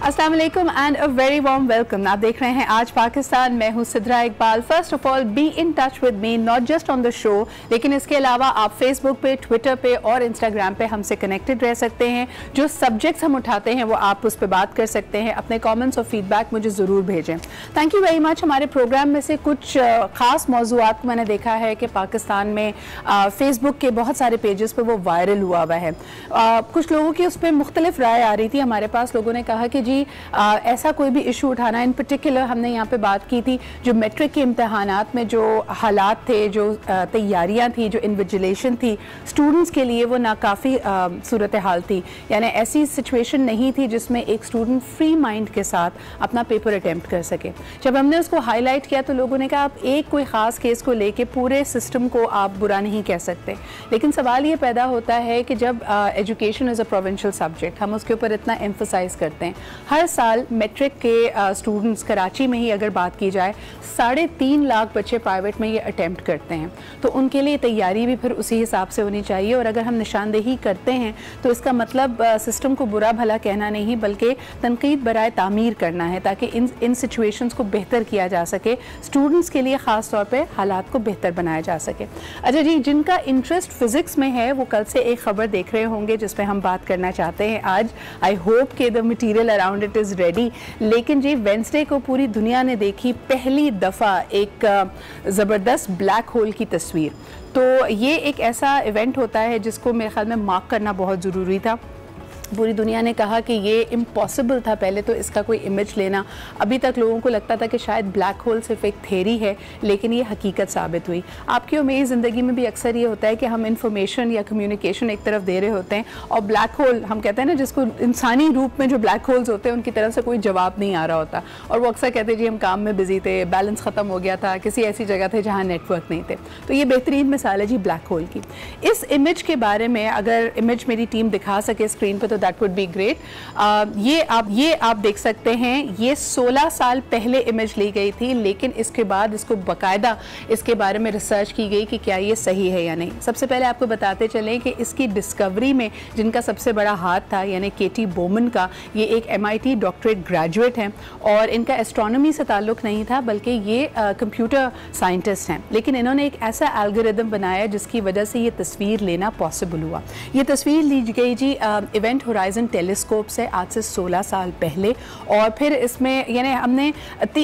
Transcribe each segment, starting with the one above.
अस्सलाम वालेकुम and a very warm welcome. आप देख रहे हैं आज पाकिस्तान। मैं हूं Sidra Iqbal. First of all be in touch with me, not just on the show, लेकिन इसके अलावा आप फेसबुक पे, ट्विटर पे और इंस्टाग्राम पे हमसे कनेक्टेड रह सकते हैं। जो सब्जेक्ट्स हम उठाते हैं वो आप उस पर बात कर सकते हैं। अपने कॉमेंट्स और फीडबैक मुझे ज़रूर भेजें। Thank you very much. हमारे प्रोग्राम में से कुछ ख़ास मौज़ूआत को मैंने देखा है कि पाकिस्तान में फेसबुक के बहुत सारे पेजेस पर वो वायरल हुआ है। कुछ लोगों की उस पर मुख्तलिफ राय आ रही थी हमारे पास। लोगों ने कहा कि जी ऐसा कोई भी इशू उठाना, इन पर्टिकुलर हमने यहाँ पे बात की थी जो मैट्रिक के इम्तहानात में जो हालात थे, जो तैयारियाँ थी, जो इन्विजिलेशन थी स्टूडेंट्स के लिए, वो नाकाफ़ी सूरत हाल थी। यानी ऐसी सिचुएशन नहीं थी जिसमें एक स्टूडेंट फ्री माइंड के साथ अपना पेपर अटैम्प्ट कर सके। जब हमने उसको हाईलाइट किया तो लोगों ने कहा आप एक कोई ख़ास केस को लेके पूरे सिस्टम को आप बुरा नहीं कह सकते, लेकिन सवाल ये पैदा होता है कि जब education is a provincial subject, हम उसके ऊपर इतना एम्फसाइज़ करते हैं। हर साल मैट्रिक के स्टूडेंट्स कराची में ही अगर बात की जाए 3.5 लाख बच्चे प्राइवेट में ये अटैम्प्ट करते हैं, तो उनके लिए तैयारी भी फिर उसी हिसाब से होनी चाहिए। और अगर हम निशानदेही करते हैं तो इसका मतलब सिस्टम को बुरा भला कहना नहीं, बल्कि तनकीद बराए तामीर करना है ताकि इन सिचुएशंस को बेहतर किया जा सके, स्टूडेंट्स के लिए ख़ास तौर पे हालात को बेहतर बनाया जा सके। अच्छा जी, जिनका इंटरेस्ट फिज़िक्स में है वो कल से एक ख़बर देख रहे होंगे जिस पर हम बात करना चाहते हैं आज। आई होप के the material around it is ready. लेकिन जी वेंसडे को पूरी दुनिया ने देखी पहली दफ़ा एक ज़बरदस्त ब्लैक होल की तस्वीर। तो ये एक ऐसा इवेंट होता है जिसको मेरे ख्याल में मार्क करना बहुत ज़रूरी था। पूरी दुनिया ने कहा कि ये इम्पॉसिबल था पहले तो इसका कोई इमेज लेना। अभी तक लोगों को लगता था कि शायद ब्लैक होल सिर्फ एक थ्योरी है, लेकिन ये हकीकत साबित हुई। आपकी और मेरी ज़िंदगी में भी अक्सर ये होता है कि हम इंफॉर्मेशन या कम्युनिकेशन एक तरफ दे रहे होते हैं और ब्लैक होल हम कहते हैं ना, जिसको इंसानी रूप में जो ब्लैक होल्स होते हैं उनकी तरफ से कोई जवाब नहीं आ रहा होता, और वो अक्सर कहते हैं जी हम काम में बिजी थे, बैलेंस ख़त्म हो गया था, किसी ऐसी जगह थे जहाँ नेटवर्क नहीं थे। तो ये बेहतरीन मिसाल है जी ब्लैक होल की। इस इमेज के बारे में अगर इमेज मेरी टीम दिखा सके स्क्रीन पर तो दैट वुड बी ग्रेट। ये आप देख सकते हैं, ये 16 साल पहले इमेज ली गई थी, लेकिन इसके बाद इसको बाकायदा इसके बारे में रिसर्च की गई कि क्या ये सही है या नहीं। सबसे पहले आपको बताते चलें कि इसकी डिस्कवरी में जिनका सबसे बड़ा हाथ था यानी केटी बोमन का, ये एक MIT डॉक्टरेट ग्रेजुएट हैं और इनका एस्ट्रोनॉमी से ताल्लुक़ नहीं था बल्कि ये कंप्यूटर साइंटिस्ट हैं। लेकिन इन्होंने एक ऐसा एल्गोरिदम बनाया जिसकी वजह से ये तस्वीर लेना पॉसिबल हुआ। ये तस्वीर ली गई जी इवेंट होराइजन टेलीस्कोप से आज से 16 साल पहले, और फिर इसमें यानी हमने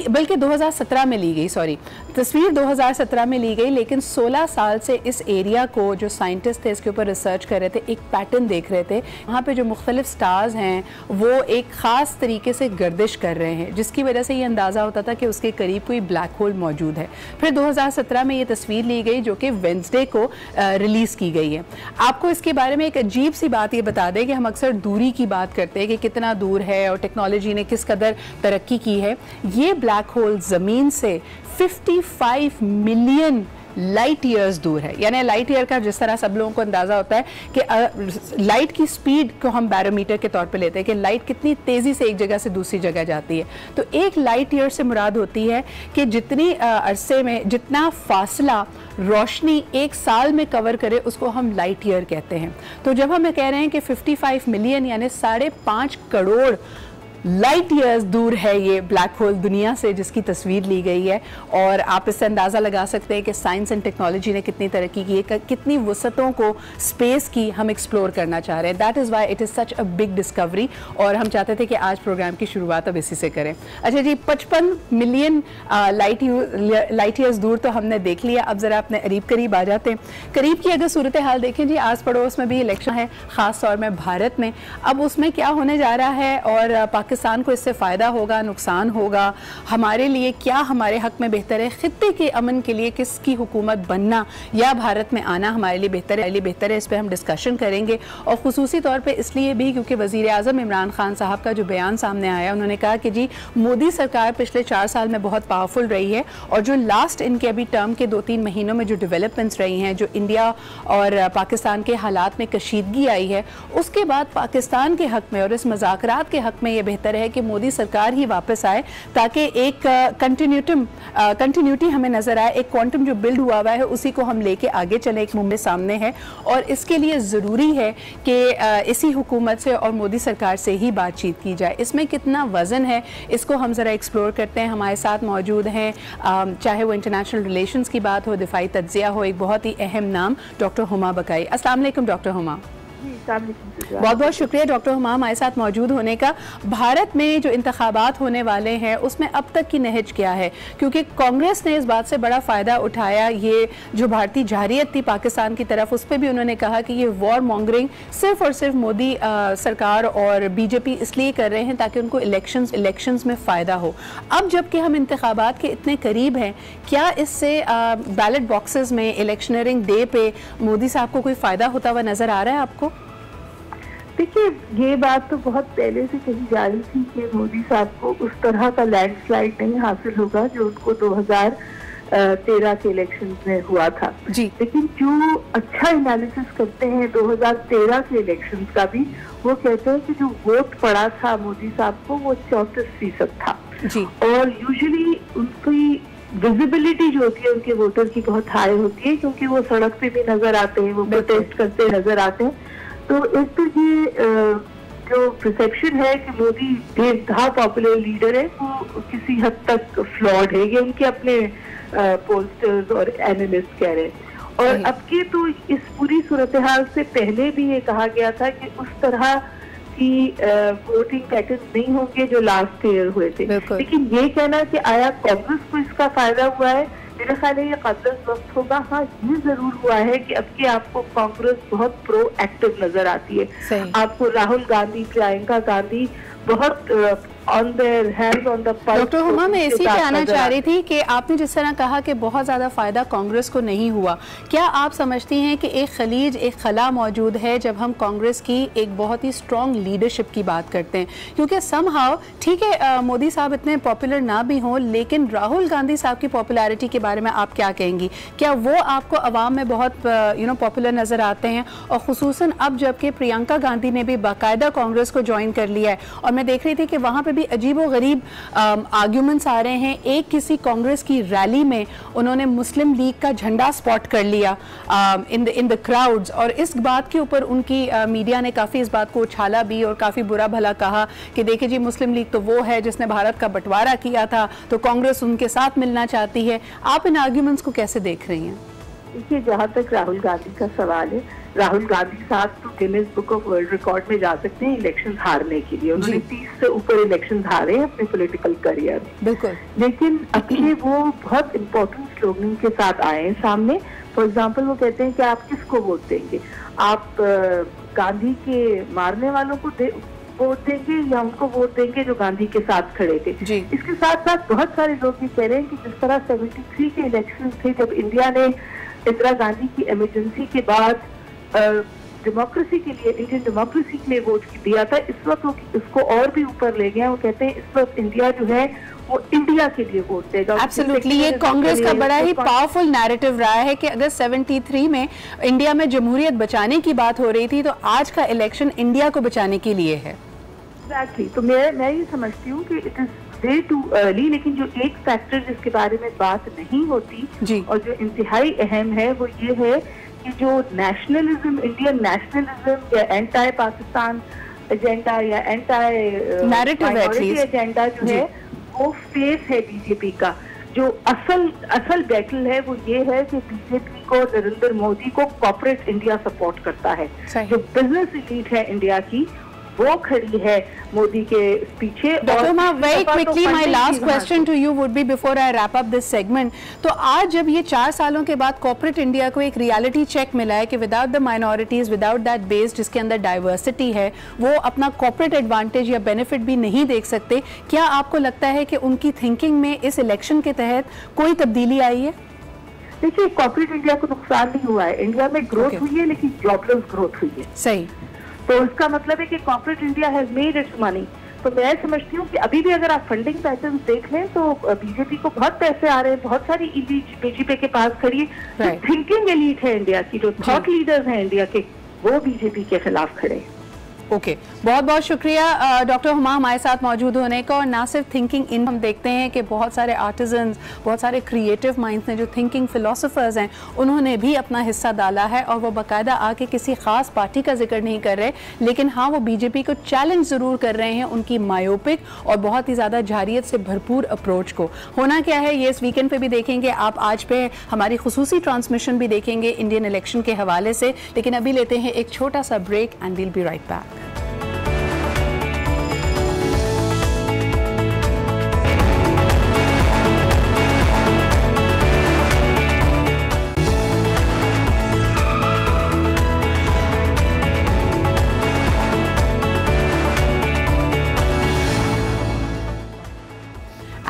बल्कि 2017 में ली गई, सॉरी तस्वीर 2017 में ली गई, लेकिन 16 साल से इस एरिया को जो साइंटिस्ट थे इसके ऊपर रिसर्च कर रहे थे, एक पैटर्न देख रहे थे। वहाँ पे जो मुख्तलिफ स्टार्स हैं वो एक ख़ास तरीके से गर्दिश कर रहे हैं, जिसकी वजह से ये अंदाज़ा होता था कि उसके करीब कोई ब्लैक होल मौजूद है। फिर 2017 में ये तस्वीर ली गई जो कि वेंसडे को रिलीज़ की गई है। आपको इसके बारे में एक अजीब सी बात ये बता दें कि हम अक्सर दूरी की बात करते हैं कि कितना दूर है और टेक्नोलॉजी ने किस कदर तरक्की की है। ये ब्लैक होल ज़मीन से 55 मिलियन लाइट ईयर्स दूर है। यानी लाइट ईयर का जिस तरह सब लोगों को अंदाज़ा होता है कि लाइट की स्पीड को हम बैरोमीटर के तौर पे लेते हैं कि लाइट कितनी तेज़ी से एक जगह से दूसरी जगह जाती है, तो एक लाइट ईयर से मुराद होती है कि जितनी अरसे में जितना फासला रोशनी एक साल में कवर करे उसको हम लाइट ईयर कहते हैं। तो जब हम कह रहे हैं कि 55 मिलियन यानी 5.5 करोड़ लाइट ईयर्स दूर है ये ब्लैक होल दुनिया से जिसकी तस्वीर ली गई है, और आप इससे अंदाज़ा लगा सकते हैं कि साइंस एंड टेक्नोलॉजी ने कितनी तरक्की की है, कितनी वसतों को स्पेस की हम एक्सप्लोर करना चाह रहे हैं। That is why it is such a big discovery, और हम चाहते थे कि आज प्रोग्राम की शुरुआत अब इसी से करें। अच्छा जी, 55 मिलियन लाइट ईयर्स दूर तो हमने देख लिया। अब ज़रा अपने करीब आ जाते हैं। करीब की अगर सूरत हाल देखें जी, आस पड़ोस में भी इलेक्शन है, ख़ास तौर में भारत में। अब उसमें क्या होने जा रहा है और पाकिस्तान को इससे फ़ायदा होगा, नुकसान होगा, हमारे लिए क्या हमारे हक में बेहतर है, ख़ित्ते के अमन के लिए किसकी हुकूमत बनना या भारत में आना हमारे लिए बेहतर है, इस पर हम डिस्कशन करेंगे। और ख़ुसूसी तौर पे इसलिए भी क्योंकि वज़ीर आज़म इमरान खान साहब का जो बयान सामने आया, उन्होंने कहा कि जी मोदी सरकार पिछले 4 साल में बहुत पावरफुल रही है, और जो लास्ट इनके अभी टर्म के 2-3 महीनों में जो डेवलपमेंट्स रही हैं, जो इंडिया और पाकिस्तान के हालात में कशीदगी आई है, उसके बाद पाकिस्तान के हक में और इस मज़ाकरात के हक में ये बेहतर बेहतर है कि मोदी सरकार ही वापस आए, ताकि एक कंटिन्यूटी हमें नजर आए, एक क्वांटम जो बिल्ड हुआ है उसी को हम लेके आगे चले, एक मुंबई सामने है। और इसके लिए ज़रूरी है कि इसी हुकूमत से और मोदी सरकार से ही बातचीत की जाए। इसमें कितना वज़न है, इसको हम ज़रा एक्सप्लोर करते हैं। हमारे साथ मौजूद हैं, चाहे वो इंटरनेशनल रिलेशंस की बात हो, दिफाई तज्ज़िया हो, एक बहुत ही अहम नाम डॉक्टर हुमा बकाई। अस्सलाम वालेकुम डॉक्टर हुमा। बहुत बहुत शुक्रिया डॉक्टर हुमा हमारे साथ मौजूद होने का। भारत में जो इंतखाबात होने वाले हैं उसमें अब तक की नहज क्या है? क्योंकि कांग्रेस ने इस बात से बड़ा फ़ायदा उठाया, ये जो भारतीय जारियत थी पाकिस्तान की तरफ, उस पर भी उन्होंने कहा कि ये वॉर मॉन्गरिंग सिर्फ और सिर्फ मोदी सरकार और बीजेपी इसलिए कर रहे हैं ताकि उनको इलेक्शंस में फ़ायदा हो। अब जबकि हम इंतखाबात के इतने करीब हैं, क्या इससे बैलेट बॉक्सेस में इलेक्शनरिंग डे पे मोदी साहब को कोई फ़ायदा होता हुआ नज़र आ रहा है आपको? देखिए, ये बात तो बहुत पहले से कही जा रही थी कि मोदी साहब को उस तरह का लैंडस्लाइड नहीं हासिल होगा जो उनको 2013 के इलेक्शन में हुआ था जी। लेकिन जो अच्छा एनालिसिस करते हैं 2013 के इलेक्शन का भी, वो कहते हैं कि जो वोट पड़ा था मोदी साहब को वो 34% था जी। और यूजुअली उनकी विजिबिलिटी जो होती है उनके वोटर की बहुत हाई होती है, क्योंकि वो सड़क पे भी नजर आते हैं, वो प्रोटेस्ट करते नजर आते हैं। तो एक तो ये जो परसेप्शन है कि मोदी बेवजह पॉपुलर लीडर है वो किसी हद तक फ्लॉड है, ये उनके अपने पोस्टर्स और एनालिस्ट कह रहे हैं। और अब के तो इस पूरी सूरत हाल से पहले भी ये कहा गया था कि उस तरह की वोटिंग पैटर्न नहीं होंगे जो लास्ट ईयर हुए थे। लेकिन ये कहना कि आया कांग्रेस को इसका फायदा हुआ है, मेरा ख्याल है ये काबिल वक्त होगा। हाँ, ये जरूर हुआ है कि अब के आपको कांग्रेस बहुत प्रो एक्टिव नजर आती है। आपको राहुल गांधी, प्रियंका गांधी बहुत on their hands on the pulse. Doctor Huma, मैं इसी पे आना चाह रही थी कि आपने जिस तरह कहा कि बहुत ज़्यादा फ़ायदा कांग्रेस को नहीं हुआ, क्या आप समझती हैं कि एक खलीज, एक खला मौजूद है जब हम कांग्रेस की एक बहुत ही स्ट्रॉन्ग लीडरशिप की बात करते हैं? क्योंकि समहाउ ठीक है मोदी साहब इतने पॉपुलर ना भी हों, लेकिन राहुल गांधी साहब की पॉपुलैरिटी के बारे में आप क्या कहेंगी? क्या वो आपको अवाम में बहुत पॉपुलर नज़र आते हैं? और ख़ुसूसन अब जबकि प्रियंका गांधी ने भी बाकायदा कांग्रेस को ज्वाइन कर लिया है, और मैं देख रही थी कि वहाँ भी अजीबो गरीब आर्ग्यूमेंट्स आ रहे हैं। एक किसी कांग्रेस की रैली में उन्होंने मुस्लिम लीग का झंडा स्पॉट कर लिया इन द क्राउड्स, और इस बात के ऊपर उनकी मीडिया ने काफ़ी इस बात को उछाला भी और काफ़ी बुरा भला कहा कि देखिए जी, मुस्लिम लीग तो वो है जिसने भारत का बंटवारा किया था, तो कांग्रेस उनके साथ मिलना चाहती है। आप इन आर्ग्यूमेंट्स को कैसे देख रही हैं? देखिए, जहाँ तक राहुल गांधी का सवाल है, राहुल गांधी साहब तो Guinness book of world record में जा सकते हैं इलेक्शन हारने के लिए। उन्होंने 30 से ऊपर इलेक्शन हारे हैं अपने पॉलिटिकल करियर में। बिल्कुल। लेकिन अब के वो बहुत इंपॉर्टेंट स्लोगन के साथ आए हैं सामने। फॉर एग्जाम्पल, वो कहते हैं कि आप किसको वोट देंगे? आप गांधी के मारने वालों को वोट देंगे या उनको वोट देंगे जो गांधी के साथ खड़े थे? इसके साथ साथ बहुत सारे लोग ये कह रहे हैं कि जिस तरह 73 के इलेक्शन थे, जब इंडिया ने इंदिरा गांधी की इमरजेंसी के बाद डेमोक्रेसी के लिए, इंडियन डेमोक्रेसी के लिए वोट दिया था, इस वक्त वो इसको और भी ऊपर ले गया। वो कहते हैं इस वक्त इंडिया जो है वो इंडिया के लिए वोट देगा। एब्सोल्युटली, ये कांग्रेस का बड़ा ही पावरफुल नैरेटिव रहा है कि अगर 73 में इंडिया में जमहूरियत बचाने की बात हो रही थी, तो आज का इलेक्शन इंडिया को बचाने के लिए है। एग्जैक्टली। तो मैं ये समझती हूँ कि it is way too early. लेकिन जो एक फैक्टर जिसके बारे में बात नहीं होती और जो इंतहाई अहम है, वो ये है कि जो नेशनलिज्म, इंडियन नेशनलिज्म या एंटी पाकिस्तान एजेंडा या एंटी माइनॉरिटी एजेंडा जो है, वो फेस है बीजेपी का। जो असल बैटल है वो ये है कि बीजेपी को, नरेंद्र मोदी को कॉर्पोरेट इंडिया सपोर्ट करता है। जो बिजनेस एलीट है इंडिया की, वो खड़ी है मोदी के पीछे। Doctor Huma, very quickly my last question to you would be before I wrap up this segment. तो आज जब ये 4 सालों के बाद कॉर्पोरेट इंडिया को एक रियलिटी चेक मिला है कि without the minorities, without that base जिसके अंदर डाइवर्सिटी है, वो अपना कॉर्पोरेट एडवांटेज या बेनिफिट भी नहीं देख सकते, क्या आपको लगता है कि उनकी थिंकिंग में इस इलेक्शन के तहत कोई तब्दीली आई है? देखिए, कॉर्पोरेट इंडिया को नुकसान नहीं हुआ है। इंडिया में ग्रोथ हुई है, लेकिन जॉबलेस ग्रोथ हुई है। सही। तो इसका मतलब है कि corporate India has made it's money. तो मैं समझती हूँ कि अभी भी अगर आप फंडिंग पैटर्न देख लें तो बीजेपी को बहुत पैसे आ रहे हैं, बहुत सारी बीजेपी के पास खड़ी है। जो थिंकिंग एलीट है इंडिया की, जो थॉट लीडर्स हैं इंडिया के, वो बीजेपी के खिलाफ खड़े हैं। ओके, बहुत बहुत शुक्रिया डॉक्टर हुमा हमारे साथ मौजूद होने का। और ना सिर्फ थिंकिंग इन, हम देखते हैं कि बहुत सारे आर्टिजन्स, बहुत सारे क्रिएटिव माइंड्स ने, जो थिंकिंग फिलोसोफर्स हैं, उन्होंने भी अपना हिस्सा डाला है और वो बाकायदा आके किसी ख़ास पार्टी का जिक्र नहीं कर रहे, लेकिन हाँ वो बीजेपी को चैलेंज ज़रूर कर रहे हैं उनकी मायोपिक और बहुत ही ज़्यादा जारियत से भरपूर अप्रोच को। होना क्या है ये इस वीकेंड पे भी देखेंगे आप, आज पे हमारी खुसूसी ट्रांसमिशन भी देखेंगे इंडियन इलेक्शन के हवाले से। लेकिन अभी लेते हैं एक छोटा सा break and we'll be right back.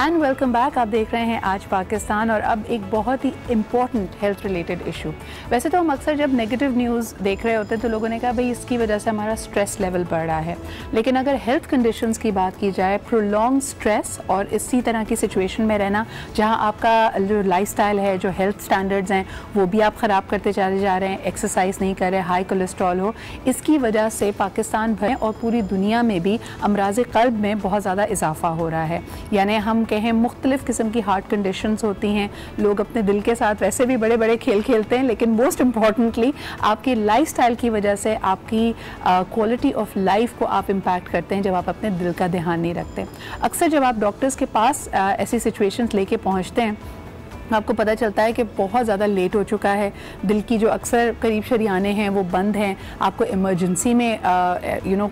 And welcome back. आप देख रहे हैं आज पाकिस्तान और अब एक बहुत ही इम्पॉर्टेंट हेल्थ रिलेटेड इशू। वैसे तो हम अक्सर जब नेगेटिव न्यूज़ देख रहे होते हैं तो लोगों ने कहा भाई इसकी वजह से हमारा स्ट्रेस लेवल बढ़ रहा है, लेकिन अगर हेल्थ कंडीशंस की बात की जाए, प्रोलॉन्ग स्ट्रेस और इसी तरह की सिचुएशन में रहना जहां आपका जो लाइफस्टाइल है, जो हेल्थ स्टैंडर्ड्स हैं वो भी आप ख़राब करते चले जा रहे हैं, एक्सरसाइज नहीं कर रहे, हाई कोलेस्ट्रॉल हो, इसकी वजह से पाकिस्तान भर और पूरी दुनिया में भी अमराज़ क़ल्ब में बहुत ज़्यादा इजाफा हो रहा है। यानी हम कहें मुख्तलिफ किस्म की हार्ट कंडीशंस होती हैं। लोग अपने दिल के साथ वैसे भी बड़े बड़े खेल खेलते हैं, लेकिन मोस्ट इम्पॉर्टेंटली आपकी लाइफस्टाइल की वजह से आपकी क्वालिटी ऑफ लाइफ को आप इम्पैक्ट करते हैं जब आप अपने दिल का ध्यान नहीं रखते। अक्सर जब आप डॉक्टर्स के पास ऐसी सिचुएशंस लेके पहुंचते हैं आपको पता चलता है कि बहुत ज़्यादा लेट हो चुका है, दिल की जो अक्सर करीब शरियाने हैं वो बंद हैं, आपको इमरजेंसी में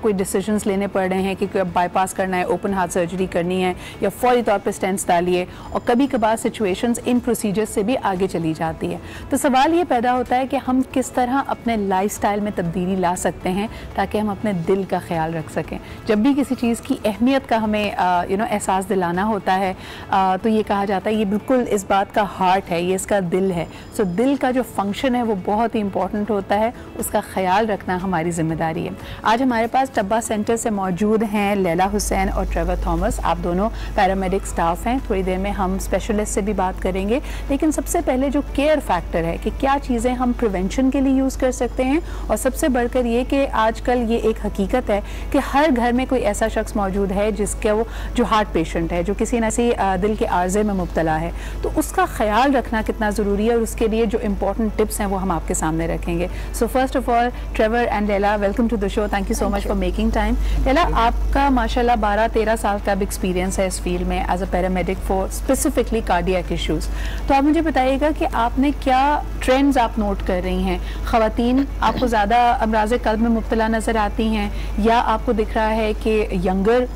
कोई डिसीजंस लेने पड़ रहे हैं कि बाईपास करना है, ओपन हार्ट सर्जरी करनी है या फौरी तौर पे स्टेंट्स डालिए, और कभी कभार सिचुएशंस इन प्रोसीजर्स से भी आगे चली जाती है। तो सवाल ये पैदा होता है कि हम किस तरह अपने लाइफस्टाइल में तब्दीली ला सकते हैं ताकि हम अपने दिल का ख्याल रख सकें। जब भी किसी चीज़ की अहमियत का हमें एहसास दिलाना होता है तो ये कहा जाता है ये बिल्कुल इस बात का हार्ट है, ये इसका दिल है। सो दिल का जो फंक्शन है वो बहुत ही इंपॉर्टेंट होता है, उसका ख्याल रखना हमारी जिम्मेदारी है। आज हमारे पास टब्बा सेंटर से मौजूद हैं लैला हुसैन और ट्रेवर थॉमस, आप दोनों पैरामेडिक स्टाफ हैं। थोड़ी देर में हम स्पेशलिस्ट से भी बात करेंगे, लेकिन सबसे पहले जो केयर फैक्टर है कि क्या चीज़ें हम प्रिवेंशन के लिए यूज़ कर सकते हैं, और सबसे बढ़कर ये कि आजकल ये एक हकीकत है कि हर घर में कोई ऐसा शख्स मौजूद है जिसके वो जो हार्ट पेशेंट है, जो किसी न किसी दिल के आर्जे में मुब्तला है, तो उसका ख्याल रखना कितना ज़रूरी है और उसके लिए जो इंपॉर्टेंट टिप्स हैं वो हम आपके सामने रखेंगे। So first of all Trevor and Laila, welcome to the show, thank you so much for making time. Laila, आपका माशाल्लाह 12-13 साल का एक्सपीरियंस है इस फील्ड में as a paramedic for specifically cardiac issues. तो आप मुझे बताइएगा कि आपने क्या ट्रेंड्स आप नोट कर रही हैं? ख़वातीन आपको ज़्यादा अमराज़ क़ल्ब में मुब्तला नज़र आती हैं, या आपको दिख रहा है कि यंगर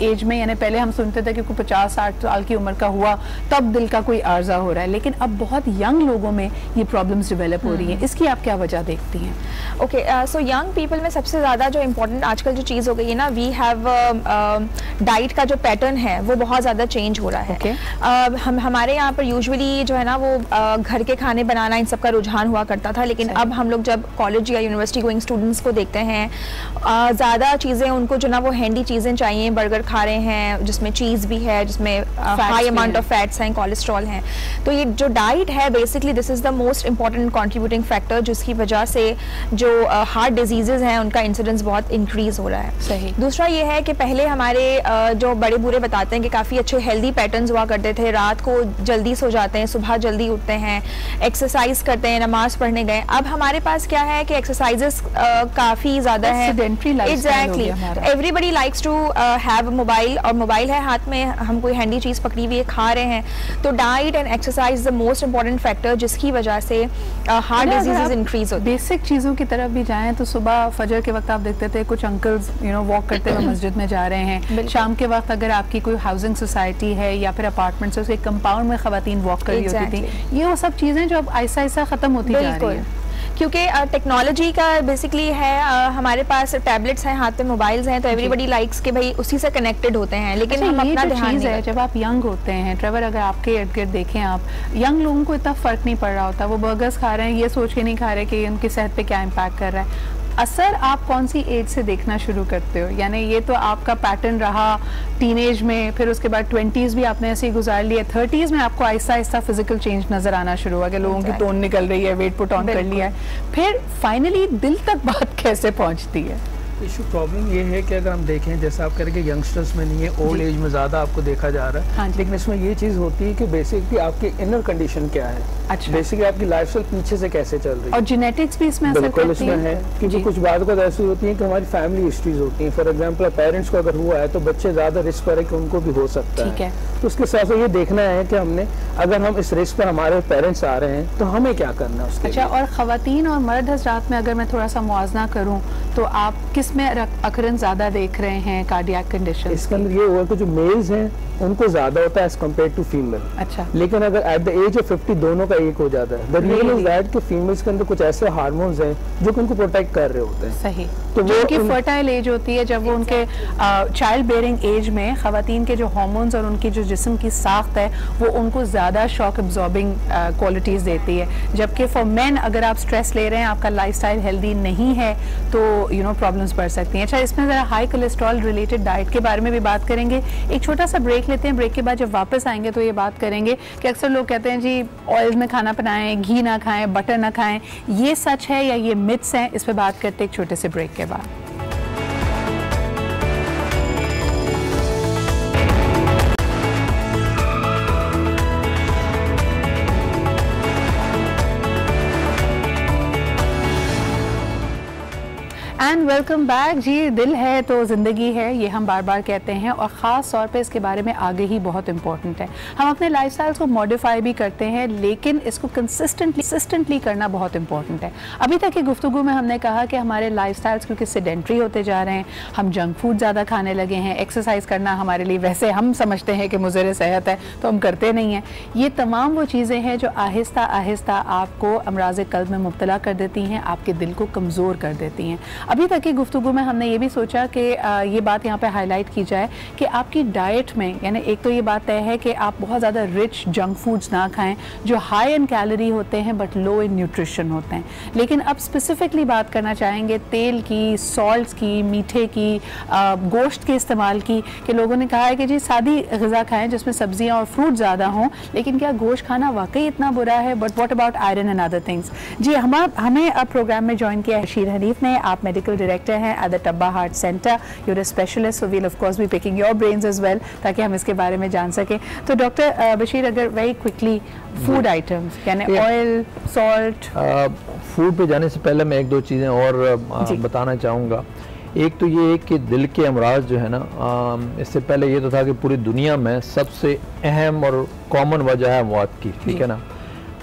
एज में, यानी पहले हम सुनते थे कि कोई 50-60 साल की उम्र का हुआ तब दिल का कोई आर्जा हो रहा है, लेकिन अब बहुत यंग लोगों में ये प्रॉब्लम्स डेवलप हो रही हैं, इसकी आप क्या वजह देखती हैं? ओके, सो यंग पीपल में सबसे ज़्यादा जो इम्पोर्टेंट आजकल जो चीज़ हो गई है ना, वी हैव डाइट का जो पैटर्न है वो बहुत ज़्यादा चेंज हो रहा है। okay. हमारे यहाँ पर यूजुअली जो है ना वो घर के खाने बनाना इन सब का रुझान हुआ करता था, लेकिन अब हम लोग जब कॉलेज या यूनिवर्सिटी गोइंग स्टूडेंट्स को देखते हैं ज़्यादा चीज़ें उनको जो ना वो हैंडी चीज़ें चाहिए, बर्गर खा रहे हैं जिसमें चीज़ भी है, जिसमें हाई अमाउंट ऑफ फैट्स हैं, कोलेस्ट्रॉल हैं। तो ये जो डाइट है basically this is the most important contributing factor, जिसकी वजह से जो हार्ट डिजीजेज हैं उनका इंसिडेंस बहुत इंक्रीज हो रहा है। सही। दूसरा ये है कि पहले हमारे जो बड़े बूढ़े बताते हैं कि काफ़ी अच्छे हेल्दी पैटर्न्स हुआ करते थे, रात को जल्दी सो जाते हैं, सुबह जल्दी उठते हैं, एक्सरसाइज करते हैं, नमाज पढ़ने गए। अब हमारे पास क्या है कि एक्सरसाइजेस काफ़ी ज़्यादा है। Exactly, everybody likes to have mobile, और मोबाइल है हाथ में, हम कोई हैंडी चीज़ पकड़ी हुई है, खा रहे हैं। तो diet and exercise the most important factor जिसकी वजह से हार्ट डिजीजेज इंक्रीज होती है। बेसिक चीज़ों की तरफ भी जाएं तो सुबह फजर के वक्त आप देखते थे कुछ अंकल्स वॉक करते हुए मस्जिद में जा रहे हैं, शाम के वक्त अगर आपकी कोई हाउसिंग सोसाइटी है या फिर अपार्टमेंट्स है उसके कंपाउंड में खवातीन वॉक कर रही होती थी। ये वो सब चीज़ें जो अब ऐसा ऐसा ख़त्म होती जा रही है, क्योंकि टेक्नोलॉजी का बेसिकली है, हमारे पास टैबलेट्स हैं, हाथ पे मोबाइल्स हैं, तो एवरीबडी लाइक्स के भाई उसी से कनेक्टेड होते हैं, लेकिन हम अपना ध्यान नहीं है। जब आप यंग होते हैं ट्रेवर, अगर आपके इर्द गिर्द देखें आप, यंग लोगों को इतना फ़र्क नहीं पड़ रहा होता, वो बर्गर्स खा रहे हैं ये सोच के नहीं खा रहे कि उनकी सेहत पे क्या इम्पैक्ट कर रहा है। असर आप कौन सी एज से देखना शुरू करते हो? यानी ये तो आपका पैटर्न रहा टीनेज में, फिर उसके बाद 20s भी आपने ऐसे ही गुजार लिया, 30s में आपको आहिस्ता आहिस्ता फिजिकल चेंज नजर आना शुरू हुआ कि लोगों की टोन निकल रही है, वेट पुट ऑन कर लिया है, फिर फाइनली दिल तक बात कैसे पहुंचती है? इशू प्रॉब्लम ये है कि अगर हम देखें जैसे आप कह रहे हैं कि यंगस्टर्स में नहीं है, ओल्ड एज में ज़्यादा आपको देखा जा रहा है। हाँ, लेकिन इसमें ये चीज़ होती है कि बेसिकली आपकी इनर कंडीशन क्या है, अच्छा, बेसिकली आपकी लाइफस्टाइल पीछे से कैसे चल रही है, और जेनेटिक्स भी इसमें असर बिल्कुल करती इसमें है। क्योंकि कुछ बात को ऐसी होती है कि हमारी फैमिली हिस्ट्रीज होती हैं। फॉर एग्जाम्पल पेरेंट्स को अगर हुआ है तो बच्चे ज़्यादा रिस्क पर है कि उनको भी हो सकता है। तो उसके साथ साथ ये देखना है कि हमने अगर हम इस रिस्क पर हमारे पेरेंट्स आ रहे हैं तो हमें क्या करना है उसके अच्छा लिए। और ख़वातीन और मर्द हज़रात में अगर मैं थोड़ा सा मुआवजा करूं तो आप किस में अकरंस ज़्यादा देख रहे हैं कार्डियक कंडीशन? इसके अंदर ये हुआ कि जो मेल्स हैं उनको ज़्यादा होता है एज कम्पेयर टू फीमेल। अच्छा, लेकिन अगर एट द एज ऑफ 50 दोनों का एक हो जाता है। द रीजन इज दैट कि फीमेल्स के अंदर कुछ ऐसे हार्मोन्स हैं जो कि उनको प्रोटेक्ट कर रहे होते हैं। सही, तो जो उनकी फर्टाइल एज होती है, जब वो उनके चाइल्ड बेयरिंग एज में ख़वातीन के जो हार्मोन्स और उनकी जो जिस्म की साख्त है वो उनको ज़्यादा शॉक एब्जॉर्बिंग क्वालिटीज़ देती है। जबकि फॉर मैन अगर आप स्ट्रेस ले रहे हैं, आपका लाइफस्टाइल हेल्दी नहीं है तो प्रॉब्लम्स बढ़ सकती हैं। अच्छा, इसमें ज़रा हाई कोलेस्ट्रॉल रिलेटेड डाइट के बारे में भी बात करेंगे। एक छोटा सा ब्रेक लेते हैं, ब्रेक के बाद जब वापस आएंगे तो ये बात करेंगे कि अक्सर लोग कहते हैं जी ऑयल में खाना बनाएं, घी ना खाएं, बटर ना खाएं, ये सच है या ये मिथ्स हैं? इस पर बात करते हैं एक छोटे से ब्रेक के बाद। And welcome back. जी, दिल है तो ज़िंदगी है, ये हम बार बार कहते हैं और ख़ास तौर पे इसके बारे में आगे ही बहुत इंपॉर्टेंट है। हम अपने लाइफस्टाइल्स को मॉडिफाई भी करते हैं लेकिन इसको कंसिस्टेंटली करना बहुत इंपॉर्टेंट है। अभी तक की गुफ्तगू में हमने कहा कि हमारे लाइफस्टाइल्स क्योंकि सेडेंट्री होते जा रहे हैं, हम जंक फूड ज़्यादा खाने लगे हैं, एक्सरसाइज करना हमारे लिए वैसे हम समझते हैं कि मुज़र सेहत है तो हम करते नहीं हैं। ये तमाम वो चीज़ें हैं जो आहिस्ता आहिस्ता आपको अमराज़ कल्ब में मुब्तला कर देती हैं, आपके दिल को कमज़ोर कर देती हैं। अभी तक की गुफ्तगू में हमने ये भी सोचा कि ये बात यहाँ पे हाईलाइट की जाए कि आपकी डाइट में, यानी एक तो ये बात तय है कि आप बहुत ज़्यादा रिच जंक फूड्स ना खाएं जो हाई इन कैलोरी होते हैं बट लो इन न्यूट्रिशन होते हैं। लेकिन अब स्पेसिफिकली बात करना चाहेंगे तेल की, सॉल्ट्स की, मीठे की, गोश्त के इस्तेमाल की, कि लोगों ने कहा है कि जी सादी ग़िज़ा खाएँ जिसमें सब्जियाँ और फ्रूट ज़्यादा हों, लेकिन क्या गोश्त खाना वाकई इतना बुरा है? But what about iron and other things? जी, हमें अब प्रोग्राम में ज्वाइन किया है बशीर हनीफ ने। आप मेडिकल डायरेक्टर हैं at the Tabba heart centre, you're a specialist, so we'll of course be picking your brains as well ताकि हम इसके बारे में जान सकें। तो डॉक्टर बशीर, अगर वेरी क्विकली फूड आइटम्स यानी ऑयल, सॉल्ट, फूड पे जाने से पहले मैं एक दो चीज़ें और बताना चाहूँगा। एक तो ये कि दिल के अमराज जो है ना, इससे पहले ये तो था कि पूरी दुनिया में सबसे अहम और कॉमन वजह है मौत की, ठीक है ना।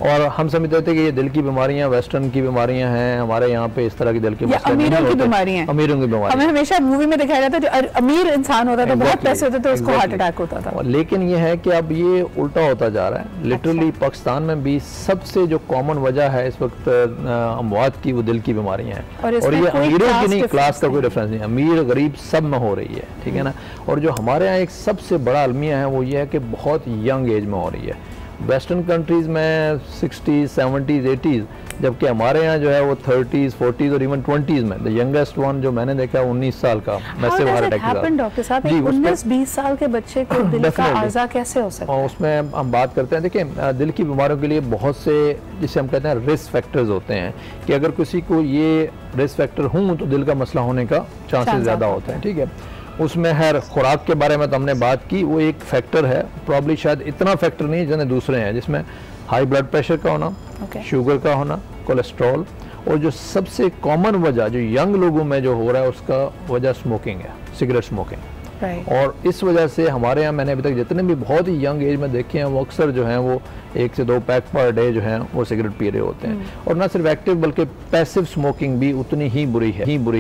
और हम समझते थे कि ये दिल की बीमारियां वेस्टर्न की बीमारियां हैं, हमारे यहाँ पे इस तरह की दिल की अमीरों की बीमारियां, अमीरों की बीमारियां। हमें हमेशा मूवी में दिखाया जाता है जो अमीर इंसान होता था, बहुत पैसे होते थे, उसको हार्ट अटैक होता था। लेकिन ये है कि अब ये उल्टा होता जा रहा है। लिटरली पाकिस्तान में भी सबसे जो कॉमन वजह है इस वक्त अमवात की, वो दिल की बीमारियां हैं। और ये अमीरों की नहीं, क्लास का कोई डिफरेंस नहीं, अमीर गरीब सब में हो रही है, ठीक है ना। और जो हमारे यहाँ एक सबसे बड़ा अलमिया है वो ये है कि बहुत यंग एज में हो रही है। वेस्टर्न कंट्रीज़ में 60s, 70s, 80s, जबकि हमारे यहाँ जो है वो 30s, 40s और इवन 20s में। द यंगेस्ट वन जो मैंने देखा 19 साल का मैसिव हार्ट अटैक के साथ। डॉक्टर साहब, 19-20 साल के बच्चे को दिल का आर्जा कैसे हो सकता है? और उसमें हम बात करते हैं, देखिए दिल की बीमारियों के लिए बहुत से, जिसे हम कहते हैं रिस्क फैक्टर्स होते हैं, कि अगर किसी को ये रिस्क फैक्टर हों तो दिल का मसला होने का चांसेस ज़्यादा होते हैं, ठीक है। उसमें हर खुराक के बारे में तो हमने बात की, वो एक फैक्टर है, प्रॉब्ली शायद इतना फैक्टर नहीं जितने दूसरे हैं, जिसमें हाई ब्लड प्रेशर का होना, शुगर का होना, कोलेस्ट्रॉल, और जो सबसे कॉमन वजह जो यंग लोगों में जो हो रहा है उसका वजह स्मोकिंग है, सिगरेट स्मोकिंग। और इस वजह से हमारे यहाँ मैंने अभी तक जितने भी बहुत ही यंग एज में देखे हैं वो अक्सर जो हैं वो 1 से 2 पैक पर डे जो हैं वो सिगरेट पी रहे होते हैं। और ना सिर्फ एक्टिव बल्कि पैसिव स्मोकिंग भी उतनी ही बुरी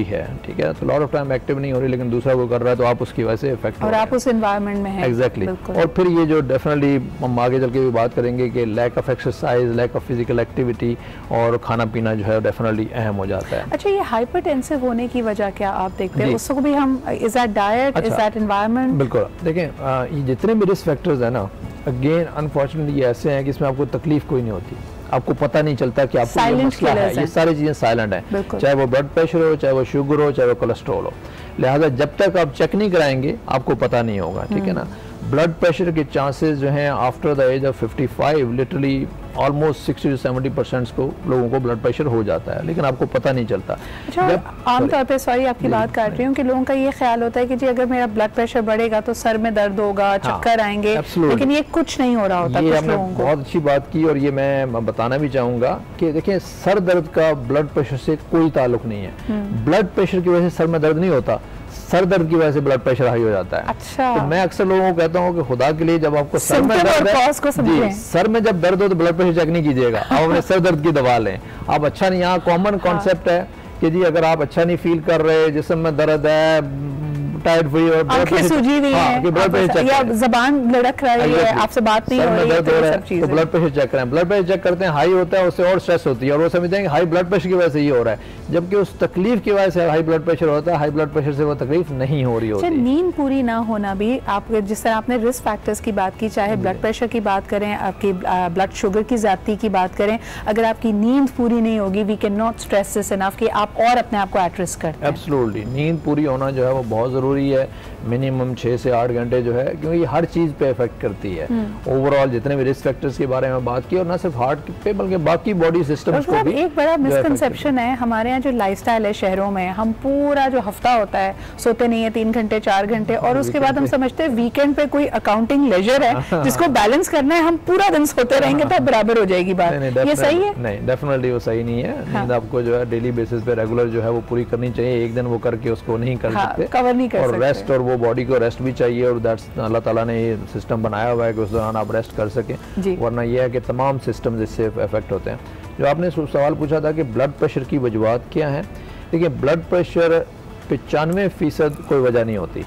है, ठीक है। तो लॉट ऑफ टाइम एक्टिव नहीं हो रही लेकिन दूसरा कोई कर रहा है तो आप उसकी वजह से इफेक्ट और आप उस एनवायरनमेंट में हैं। एग्जैक्टली। और फिर ये जो डेफिनेटली हम आगे चल के भी बात करेंगे कि lack of exercise, lack of physical activity और खाना पीना जो है डेफिनेटली अहम हो जाता है। अच्छा, ये हाइपरटेंसिव होने की वजह क्या आप देखते हैं? उसको भी हम, is that diet, is that environment? बिल्कुल, देखें ये जितने भी रिस्क फैक्टर्स हैं ना, अगेन अनफॉर्चुनेटली ये ऐसे हैं कि इसमें आपको तकलीफ कोई नहीं होती, आपको पता नहीं चलता कि आपको ये मसला है। ये सारी चीज़ें साइलेंट हैं, चाहे वो ब्लड प्रेशर हो, चाहे वो शुगर हो, चाहे वो कोलेस्ट्रॉल हो। लिहाजा जब तक आप चेक नहीं कराएंगे आपको पता नहीं होगा, ठीक है ना। ब्लड प्रेशर के चांसेस जो हैं after the age of 55 literally almost 60 से 70% को लोगों को ब्लड प्रेशर हो जाता है, लेकिन आपको पता नहीं चलता। अच्छा, आमतौर पे सॉरी आपकी बात काट रही हूँ कि लोगों का ये ख्याल होता है कि जी अगर मेरा ब्लड प्रेशर बढ़ेगा तो सर में दर्द होगा, चक्कर आएंगे, लेकिन ये कुछ नहीं हो रहा होता कुछ लोगों को। बहुत अच्छी बात की, और ये मैं बताना भी चाहूंगा कि देखिए सर दर्द का ब्लड प्रेशर से कोई ताल्लुक नहीं है। ब्लड प्रेशर की वजह से सर में दर्द नहीं होता, सर दर्द की वजह से ब्लड प्रेशर हाई हो जाता है। अच्छा। तो मैं अक्सर लोगों को कहता हूँ कि खुदा के लिए जब आपको सर में दर्द है, सर में जब दर्द हो तो ब्लड प्रेशर चेक नहीं कीजिएगा, आप अपने सर दर्द की दवा लें। आप अच्छा नहीं, यहाँ कॉमन कॉन्सेप्ट है कि जी अगर आप अच्छा नहीं फील कर रहे, जिस्म में दर्द है, टाइड हुई और आंखें सूजी हुई हैं या ज़बान लड़क रही है, आपसे बात नहीं हो रही है, तो ब्लड प्रेशर चेक करें। ब्लड प्रेशर चेक करते हैं, हाई होता है, उससे और स्ट्रेस होती है और वो समझते हैं कि हाई ब्लड प्रेशर की वजह से ये हो रहा है, जबकि उस तकलीफ की वजह से हाई ब्लड प्रेशर होता है। हाई ब्लड प्रेशर से वो तकलीफ नहीं हो रही होती। नींद पूरी ना होना भी, आप जिस तरह आपने रिस्क फैक्टर्स की बात की, चाहे ब्लड प्रेशर की बात करें, आपकी ब्लड शुगर की ज्यादती की बात करें, अगर आपकी नींद पूरी नहीं होगी, we can not stress this enough कि आप और अपने आप को एट रिस्क करते हैं। एब्सोल्युटली, नींद पूरी होना जो है वो बहुत जरूरी है, मिनिमम 6 से 8 घंटे जो है, क्योंकि ये हर चीज पे इफेक्ट करती है। ओवरऑल जितने भी रिस्क फैक्टर्स के बारे में बात की, और ना सिर्फ हार्ट पे बल्कि बाकी बॉडी सिस्टम्स को भी। एक बड़ा मिसकंसेप्शन है हमारे यहाँ जो लाइफस्टाइल है शहरों में, हम पूरा जो हफ्ता होता है सोते नहीं है 3 घंटे 4 घंटे, और उसके बाद हम समझते हैं वीकेंड पे कोई अकाउंटिंग लेजर है जिसको बैलेंस करना है, हम पूरा दिन सोते रहेंगे तो बराबर हो जाएगी बात। ये सही है? नहीं, डेफिनेटली वो सही नहीं है। नींद आपको जो है डेली बेसिस पे रेगुलर जो है वो पूरी करनी चाहिए। एक दिन वो करके उसको नहीं कर सकते, कवर नहीं कर सकते। और रेस्ट, और वो बॉडी को रेस्ट भी चाहिए, और दैट्स अल्लाह ताला ने ये सिस्टम बनाया हुआ है कि उस दौरान आप रेस्ट कर सकें, वरना ये है कि तमाम सिस्टम इससे इफेक्ट होते हैं। जो आपने सवाल पूछा था कि ब्लड प्रेशर की वजूहात क्या हैं, देखिए ब्लड प्रेशर 95% कोई वजह नहीं होती,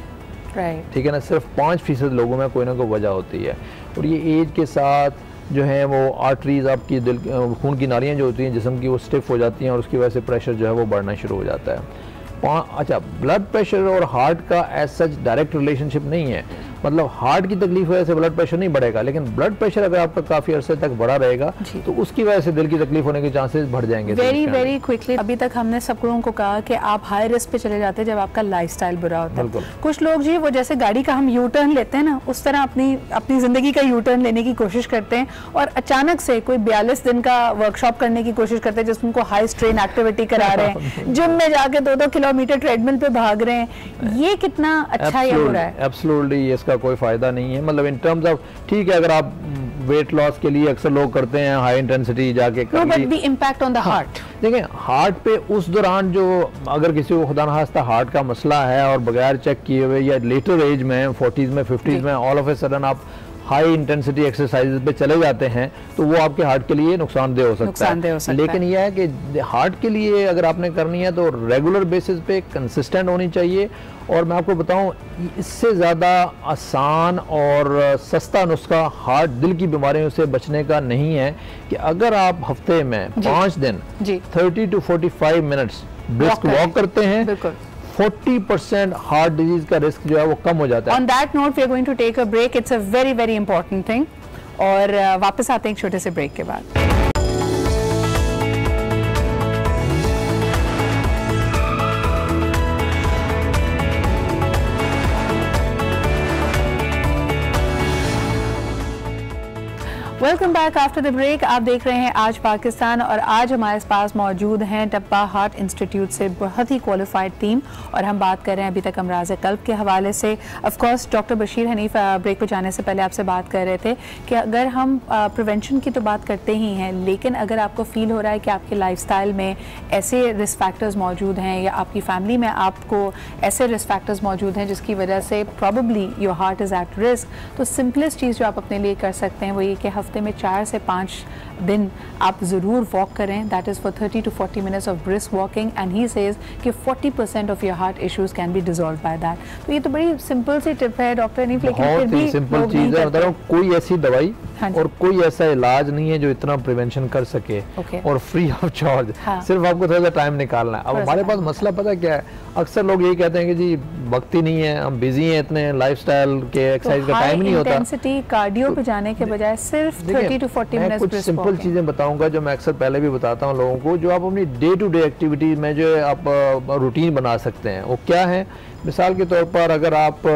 ठीक है ना, सिर्फ 5% लोगों में कोई ना कोई वजह होती है। और ये एज के साथ जो है वो आर्टरीज, आपकी दिल खून की नालियाँ जो होती हैं जिस्म की, वो स्टिफ हो जाती हैं, और उसकी वजह से प्रेशर जो है वो बढ़ना शुरू हो जाता है। अच्छा, ब्लड प्रेशर और हार्ट का एज सच डायरेक्ट रिलेशनशिप नहीं है, मतलब हार्ट की तकलीफ वजह से ब्लड प्रेशर नहीं बढ़ेगा, लेकिन ब्लड प्रेशर अगर आपका काफी अरसे तक बढ़ा रहेगा तो उसकी वजह से दिल की तकलीफ होने के चांसेस बढ़ जाएंगे। वेरी क्विकली, अभी तक हमने सब लोगों को कहा कि आप हाई रिस्क पे चले जाते हैं जब आपका लाइफस्टाइल बुरा होता है। कुछ लोग जी वो जैसे गाड़ी का हम यू टर्न लेते हैं ना, उस तरह अपनी जिंदगी का यू टर्न लेने की कोशिश करते हैं, और अचानक से कोई 42 दिन का वर्कशॉप करने की कोशिश करते हैं जिसमें उनको हाई स्ट्रेन एक्टिविटी करा रहे हैं, जिम में जाके 2-2 किलोमीटर ट्रेडमिल पे भाग रहे हैं। ये कितना अच्छा या बुरा है? एब्सोल्युटली, इसका कोई फायदा नहीं है। मतलब इन टर्म्स ऑफ, ठीक है अगर आप वेट लॉस के लिए अक्सर लोग करते हैं हाई इंटेंसिटी जाके, but the impact on the heart, देखिए हार्ट पे उस दौरान जो अगर किसी को खुदा न खास्ता हार्ट का मसला है और बगैर चेक किए हुए या लेटर एज में 40s में 50s में ऑल ऑफ ए सडन आप हाई इंटेंसिटी एक्सरसाइज पे चले जाते हैं तो वो आपके हार्ट के लिए नुकसानदेह हो सकता है। लेकिन यह है कि हार्ट के लिए अगर आपने करनी है तो रेगुलर बेसिस पे कंसिस्टेंट होनी चाहिए। और मैं आपको बताऊं, इससे ज़्यादा आसान और सस्ता नुस्खा हार्ट दिल की बीमारियों से बचने का नहीं है कि अगर आप हफ्ते में 5 दिन 30 to 45 मिनट्स ब्रिस्क वॉक करते हैं, 40% हार्ट डिजीज का रिस्क जो है वो कम हो जाता है। On that note, we are going to take a break. It's a very very important thing. और वापस आते हैं एक छोटे से ब्रेक के बाद। Welcome back after the break. आप देख रहे हैं आज पाकिस्तान, और आज हमारे पास मौजूद हैं टप्पा हार्ट इंस्टीट्यूट से बहुत ही क्वालिफाइड टीम, और हम बात कर रहे हैं अभी तक अमराज कल्ब के हवाले से। Of course doctor Bashir Hanif break पे जाने से पहले आपसे बात कर रहे थे कि अगर हम प्रिवेंशन की तो बात करते ही हैं, लेकिन अगर आपको फील हो रहा है कि आपके लाइफस्टाइल में ऐसे रिस्क फैक्टर्स मौजूद हैं या आपकी फैमिली में आपको ऐसे रिस्क फैक्टर्स मौजूद हैं जिसकी वजह से probably your heart is at risk, तो सिंपलेस्ट चीज़ जो आप अपने लिए कर सकते हैं वो ये कि हफ्ते में 4 से 5 दिन आप ज़रूर वॉक करें। That is for 30 to 40 minutes of brisk walking, and he says कि 40% of your heart issues can be dissolve by that. तो ये तो बड़ी सिंपल सी टिप है डॉक्टर हनीफ, लेकिन फिर भी सिंपल चीज़ है। मतलब कोई ऐसी दवाई और कोई ऐसा इलाज नहीं है जो इतना प्रिवेंशन कर सके और फ्री ऑफ चार्ज। सिर्फ आपको थोड़ा सा टाइम निकालना है। अब हमारे पास मसला पता क्या है, अक्सर लोग यही कहते हैं कि जी वक्त ही नहीं है, हम बिजी हैं, इतने लाइफस्टाइल के एक्सरसाइज का टाइम नहीं होता। इंटेंसिटी कार्डियो पे जाने के बजाय सिर्फ 30 to 40 मिनट्स कुछ सिंपल सिंपल चीज़ें बताऊंगा जो मैं अक्सर पहले भी बताता हूँ लोगों को, जो आप अपनी डे टू डे एक्टिविटी में जो आप रूटीन बना सकते हैं। वो क्या है? मिसाल के तौर पर अगर आप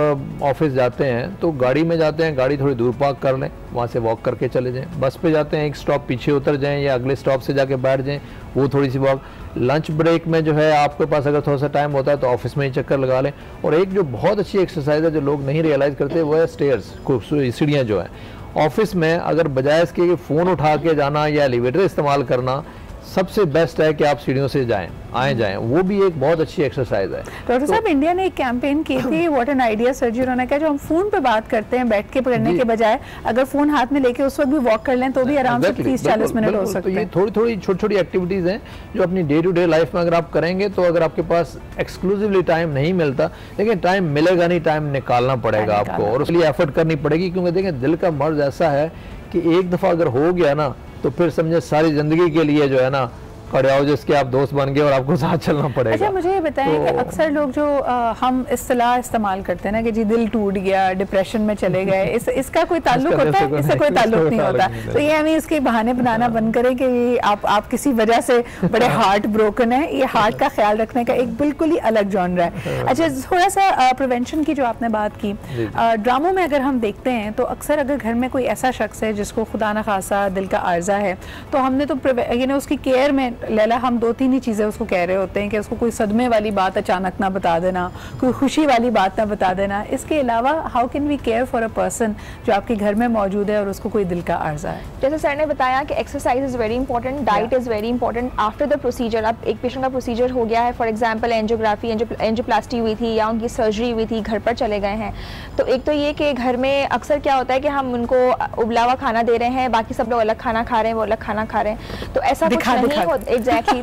ऑफिस जाते हैं तो गाड़ी में जाते हैं, गाड़ी थोड़ी दूर पार्क कर लें, वहाँ से वॉक करके चले जाएं। बस पे जाते हैं, एक स्टॉप पीछे उतर जाएं या अगले स्टॉप से जाके बैठ जाएं, वो थोड़ी सी वॉक। लंच ब्रेक में जो है आपके पास अगर थोड़ा सा टाइम होता है तो ऑफिस में ही चक्कर लगा लें। और एक जो बहुत अच्छी एक्सरसाइज है जो लोग नहीं रियलाइज़ करते वो है स्टेयर्स, सीढ़ियाँ जो है। ऑफिस में अगर बजाय इसके कि फ़ोन उठा के जाना या एलिवेटर इस्तेमाल करना, सबसे बेस्ट है कि आप सीढ़ियों से जाएं, वो भी एक बहुत अच्छी एक्सरसाइज है। डॉक्टर साहब, इंडिया ने एक कैंपेन की थी व्हाट एन आइडिया सर जी, उन्होंने कहा जो हम फोन पे बात करते हैं बैठ के करने के बजाय अगर फोन हाथ में लेके उस वक्त भी वॉक कर लें तो भी आराम से 30-40 मिनट हो सकते हैं। तो ये थोड़ी छोटी एक्टिविटीज हैं जो अपनी डे टू डे लाइफ में अगर आप करेंगे तो अगर आपके पास एक्सक्लूसिवली टाइम नहीं मिलता, लेकिन टाइम मिलेगा नहीं, टाइम निकालना पड़ेगा आपको और उसके लिए एफर्ट करनी पड़ेगी। क्योंकि देखें दिल का मर्ज ऐसा है कि एक दफा अगर हो गया ना तो फिर समझे सारी जिंदगी के लिए जो है ना कार्डियोलॉजिस्ट के आप दोस्त बन गए और आपको साथ चलना पड़ेगा। अच्छा, मुझे ये बताएं कि अक्सर लोग जो हम इस्तेलाह इस्तेमाल करते हैं ना कि जी दिल टूट गया, डिप्रेशन में चले गए, इसका कोई ताल्लुक होता है? इससे कोई ताल्लुक नहीं होता। तो ये हमें इसके बहाने बनाना बंद करें कि आप किसी वजह से बड़े हार्ट ब्रोकन है। ये हार्ट का ख्याल रखने का एक बिल्कुल ही अलग जॉनर है। अच्छा, थोड़ा सा प्रिवेंशन की जो आपने बात की, ड्रामों में अगर हम देखते हैं तो अक्सर अगर घर में कोई ऐसा शख्स है जिसको खुदा न खासा दिल का आर्जा है तो हमने तो उसकी केयर में लैला हम 2-3 ही चीज़ें उसको कह रहे होते हैं कि उसको कोई सदमे वाली बात अचानक ना बता देना, कोई खुशी वाली बात ना बता देना। इसके अलावा how can we care for a person जो आपके घर में मौजूद है और उसको कोई दिल का आर्जा है? जैसे सर ने बताया कि exercise is very important, diet is very important. After the procedure, अब एक पेशेंट का प्रोसीजर हो गया है, फॉर एग्जाम्पल एंजियोग्राफी, एंजियोप्लास्टी हुई थी या उनकी सर्जरी हुई थी, घर पर चले गए हैं, तो एक तो ये कि घर में अक्सर क्या होता है कि हम उनको उबला हुआ खाना दे रहे हैं, बाकी सब लोग अलग खाना खा रहे हैं, वो अलग खाना खा रहे हैं, तो ऐसा कुछ नहीं होता। एग्जैक्टली,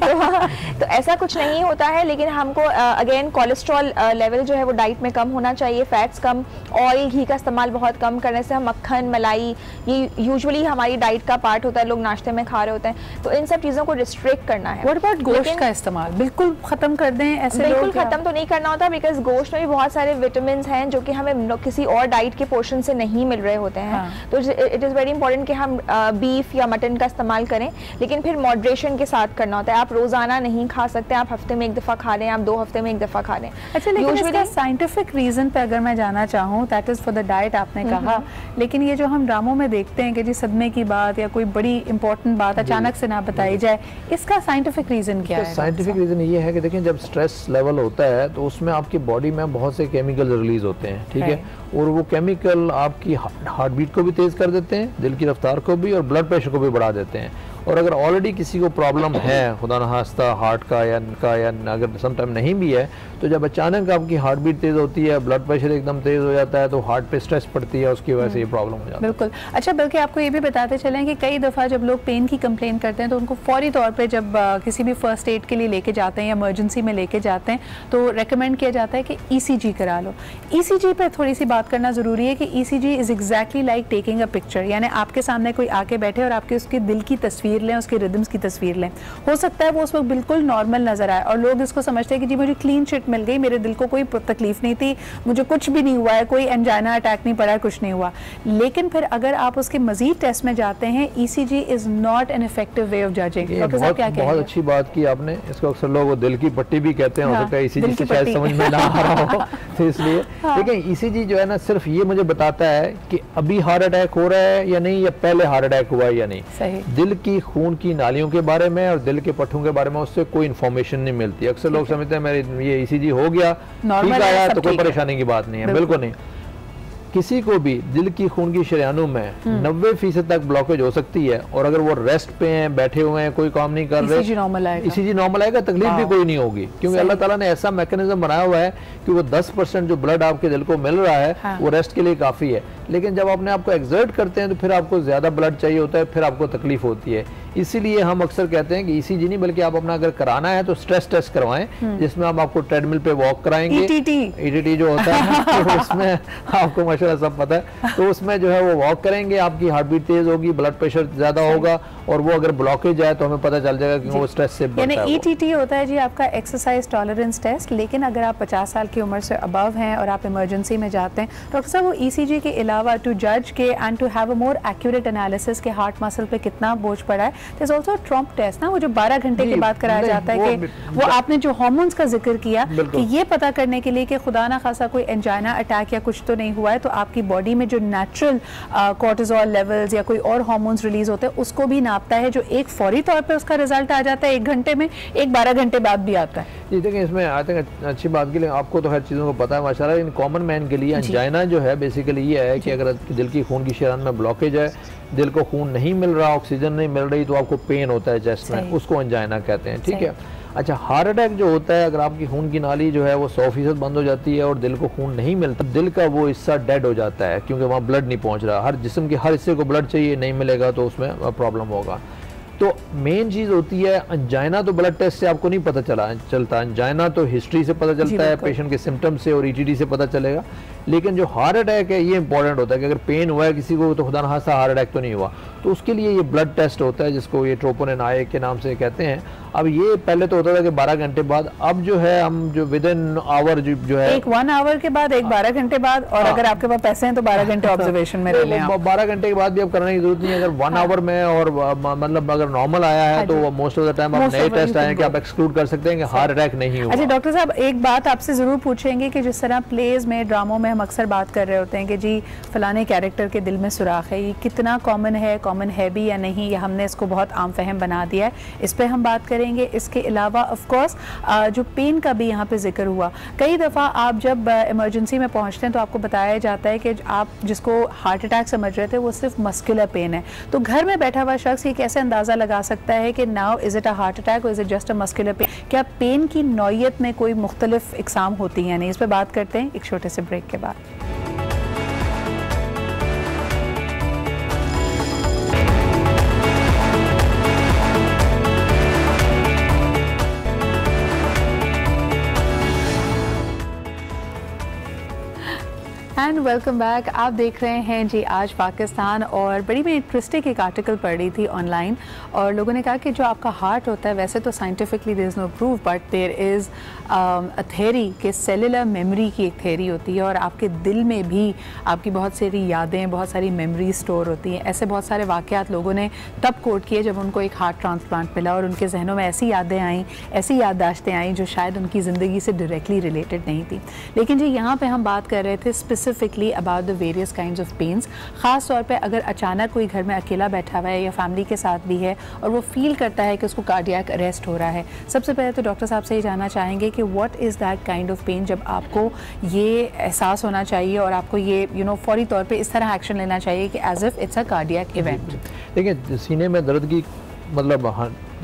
तो ऐसा कुछ नहीं होता है। लेकिन हमको अगेन कोलेस्ट्रॉल लेवल जो है वो डाइट में कम होना चाहिए, फैट्स कम, ऑयल घी का इस्तेमाल बहुत कम करने से, हम मक्खन मलाई ये यूजुअली हमारी डाइट का पार्ट होता है, लोग नाश्ते में खा रहे होते हैं, तो इन सब चीज़ों को रिस्ट्रिक्ट करना है। व्हाट अबाउट गोश्त का इस्तेमाल बिल्कुल खत्म कर दें? ऐसे बिल्कुल खत्म तो नहीं करना होता, बिकॉज गोश्त में भी बहुत सारे विटामिन हैं जो कि हमें किसी और डाइट के पोर्शन से नहीं मिल रहे होते हैं। तो इट इज़ वेरी इंपॉर्टेंट कि हम बीफ या मटन का इस्तेमाल करें, लेकिन फिर मॉडरेशन के साथ करना होता है। आप रोजाना नहीं खा सकते, आप हफ्ते में एक दफा खा लें, आप 2 हफ्ते में एक दफा खा लें। अच्छा, लेकिन इसका साइंटिफिक रीजन पे अगर मैं जाना चाहूँ, that is for the diet आपने कहा, लेकिन ये जो हम ड्रामों में देखते हैं कि जी सदमे की बात या कोई बड़ी इंपॉर्टेंट बात अचानक से ना बताई जाए, इसका साइंटिफिक रीजन क्या है? साइंटिफिक रीजन ये है कि देखिए जब स्ट्रेस लेवल होता है तो उसमें आपकी बॉडी में बहुत से केमिकल रिलीज होते हैं, ठीक है, और वो केमिकल आपकी हार्ट बीट को भी तेज कर देते हैं, दिल की रफ्तार को भी, और ब्लड प्रेशर को भी बढ़ा देते हैं। और अगर ऑलरेडी किसी को प्रॉब्लम है खुदा न खास्ता हार्ट का या अगर समटाइम नहीं भी है, तो जब अचानक आपकी हार्ट बीट तेज़ होती है, ब्लड प्रेशर एकदम तेज़ हो जाता है, तो हार्ट पे स्ट्रेस पड़ती है, उसकी वजह से ये प्रॉब्लम हो जाती है। बिल्कुल। अच्छा, बल्कि आपको ये भी बताते चलें कि कई दफ़ा जब लोग पेन की कंप्लेन करते हैं तो उनको फौरी तौर पे जब किसी भी फर्स्ट एड के लिए लेके जाते हैं या इमरजेंसी में लेके जाते हैं तो रेकमेंड किया जाता है कि ECG करा लो। ECG पर थोड़ी सी बात करना ज़रूरी है कि ECG is exactly like taking a picture, यानी आपके सामने कोई आके बैठे और आपके उसके दिल की तस्वीर लें, उसके रिदम्स की तस्वीर लें। हो सकता है वो उस वक्त बिल्कुल नॉर्मल नजर आए और लोग इसको समझते हैं कि जी मुझे क्लीन चिट मिल गई, मेरे दिल को कोई तकलीफ नहीं थी, मुझे कुछ भी नहीं हुआ है, कोई एंजाइना अटैक नहीं पड़ा है, कुछ नहीं हुआ। लेकिन फिर अगर आप उसके मजीद टेस्ट में जाते हैं, ECG is not an effective way of judging. Doctor साहब क्या कहेंगे? बहुत अच्छी बात की आपने, इसको अक्सर लोग दिल की पट्टी भी कहते हैं, हो सकता है ECG से शायद समझ में ना आ रहा हो, तो इसलिए लेकिन ECG जो है ना सिर्फ ये मुझे बताता है कि अभी हार्ट अटैक हो रहा है या नहीं, या पहले हार्ट अटैक हुआ है या नहीं। सही। दिल की खून की नालियों के बारे में और दिल के पट्टों के बारे में उससे कोई इन्फॉर्मेशन नहीं मिलती। अक्सर लोग समझते हैं मेरे ये ECG हो गया, ठीक आया, तो कोई परेशानी की बात नहीं है। बिल्कुल नहीं। किसी को भी दिल की खून की शरीयानों में 90% तक ब्लॉकेज हो सकती है, और अगर वो रेस्ट पे हैं, बैठे हुए हैं, कोई काम नहीं कर रहे, ECG नॉर्मल आएगा, तकलीफ भी कोई नहीं होगी, क्योंकि अल्लाह ताला ने ऐसा मैकेनिज्म बनाया हुआ है कि वो 10% जो ब्लड आपके दिल को मिल रहा है वो रेस्ट के लिए काफी है। लेकिन जब अपने आप को एक्सर्ट करते हैं तो फिर आपको ज्यादा ब्लड चाहिए होता है, फिर आपको तकलीफ होती है। इसीलिए हम अक्सर कहते हैं कि ECG नहीं, बल्कि आप अपना अगर कराना है तो स्ट्रेस टेस्ट करवाएं, जिसमें हम आपको ट्रेडमिल पे वॉक कराएंगे, ETT जो होता है तो उसमें आपको माशाल्लाह सब पता है, तो उसमें जो है वो वॉक करेंगे, आपकी हार्ट बीट तेज होगी, ब्लड प्रेशर ज्यादा होगा, और वो अगर ब्लॉकेज है तो हमें पता चल जाएगा कि वो स्ट्रेस से बढ़ता है। ETT होता है जी आपका एक्सरसाइज टॉलरेंस टेस्ट। लेकिन अगर आप 50 साल की उम्र से अबव हैं और आप इमरजेंसी में जाते हैं, डॉक्टर साहब वो ECG के अलावा अलावा टू जज के and to have a more accurate analysis के हार्ट मसल पे कितना बोझ पड़ा है, there is also trop test ना, वो जो 12 घंटे के बाद कराया जाता है कि वो आपने जो हार्मोन्स का जिक्र किया कि ये पता करने के लिए कि खुदा ना खासा कोई एंजाइना अटैक या कुछ तो नहीं हुआ है, तो आपकी बॉडी में जो नेचुरल कोर्टिसोल लेवल्स या कोई और हार्मोन्स रिलीज होते हैं उसको भी नापता है, जो एक फौरी तौर पे उसका रिजल्ट आ जाता है 1 घंटे में, एक 12 घंटे बाद भी आता है। जी देखिए, इसमें आई थिंक अच्छी बात के लिए आपको तो हर चीज़ों को पता है माशाल्लाह, इन कॉमन मैन के लिए एंजाइना जो है बेसिकली ये है कि अगर दिल की खून की शरीयान में ब्लॉकेज है, दिल को खून नहीं मिल रहा, ऑक्सीजन नहीं मिल रही, तो आपको पेन होता है चेस्ट में, उसको एंजाइना कहते हैं, ठीक है। अच्छा, हार्ट अटैक जो होता है, अगर आपकी खून की नाली जो है वो 100% बंद हो जाती है और दिल को खून नहीं मिलता, दिल का वो हिस्सा डेड हो जाता है क्योंकि वहाँ ब्लड नहीं पहुँच रहा। हर जिस्म के हर हिस्से को ब्लड चाहिए, नहीं मिलेगा तो उसमें प्रॉब्लम होगा। तो मेन चीज़ होती है एंजाइना, तो ब्लड टेस्ट से आपको नहीं पता चलता, एंजाइना तो हिस्ट्री से पता चलता है, पेशेंट के सिम्टम्स से और ईटीडी से पता चलेगा। लेकिन जो हार्ट अटैक है ये इंपॉर्टेंट होता है कि अगर पेन हुआ है किसी को तो खुदा न खास्ता हार्ट अटैक तो नहीं हुआ, तो उसके लिए ये ब्लड टेस्ट होता है जिसको ये ट्रोपोनिन आई के नाम से कहते हैं। अब ये पहले तो होता था कि 12 घंटे बाद, अब जो है हम जो विद इन आवर जो है एक 1 आवर के बाद, एक 12 घंटे बाद, और अगर आपके पास पैसे हैं तो 12 घंटे ऑब्जर्वेशन में रह लें। 12 घंटे के बाद भी अब करने की जरूरत नहीं है। अगर 1 आवर में और मतलब अगर नॉर्मल आया है तो मोस्ट ऑफ द टाइम आप नए टेस्ट आए कि आप एक्सक्लूड कर सकते हैं कि हार्ट अटैक नहीं हुआ। अच्छा डॉक्टर साहब, एक बात आपसे जरूर पूछेंगे कि जिस तरह प्लेज में, ड्रामों में हम अक्सर बात कर रहे होते हैं कि जी फलाने कैरेक्टर के दिल में सुराख है, ये कितना कॉमन है भी या नहीं, या हमने इसको बहुत आम फहम बना दिया है, इस पर हम बात करेंगे। इसके अलावा ऑफ कोर्स जो पेन का भी यहाँ पे जिक्र हुआ, कई दफ़ा आप जब इमरजेंसी में पहुँचते हैं तो आपको बताया जाता है कि आप जिसको हार्ट अटैक समझ रहे थे वो सिर्फ मस्कुलर पेन है, तो घर में बैठा हुआ शख्स ये कैसे अंदाज़ा लगा सकता है कि now is it a heart attack और is it just a muscular pain? क्या पेन की नौयत में कोई मुख्तलिफ इकसाम होती हैं? नहीं, इस पर बात करते हैं एक छोटे से ब्रेक के बाद। And welcome back. आप देख रहे हैं जी आज पाकिस्तान, और बड़ी मैं इंटरेस्टिंग एक आर्टिकल पढ़ रही थी ऑनलाइन, और लोगों ने कहा कि जो आपका हार्ट होता है, वैसे तो scientifically there is no proof, but there is a theory कि सेलुलर मेमोरी की एक थेरी होती है, और आपके दिल में भी आपकी बहुत सारी यादें, बहुत सारी मेमोरी स्टोर होती हैं। ऐसे बहुत सारे वाक़यात लोगों ने तब कोट किए जब उनको एक हार्ट ट्रांसप्लांट मिला, और उनके जहनों में ऐसी यादें आईं, ऐसी याददाश्तें आईं जो शायद उनकी ज़िंदगी से डायरेक्टली रिलेटेड नहीं थी। लेकिन जी यहाँ पर हम बात कर रहे थे specifically about the various kinds of pains, ख़ास तौर पे अगर अचानक कोई घर में अकेला बैठा हुआ है या फैमिली के साथ भी है और वो फील करता है कि उसको कार्डियक अरेस्ट हो रहा है। सबसे पहले तो डॉक्टर साहब से ही जानना चाहेंगे कि what is that kind of pain जब आपको ये एहसास होना चाहिए और आपको ये फौरी तौर पर इस तरह एक्शन लेना चाहिए कि as if it's a cardiac event. देखिए, सीने में दर्द की मतलब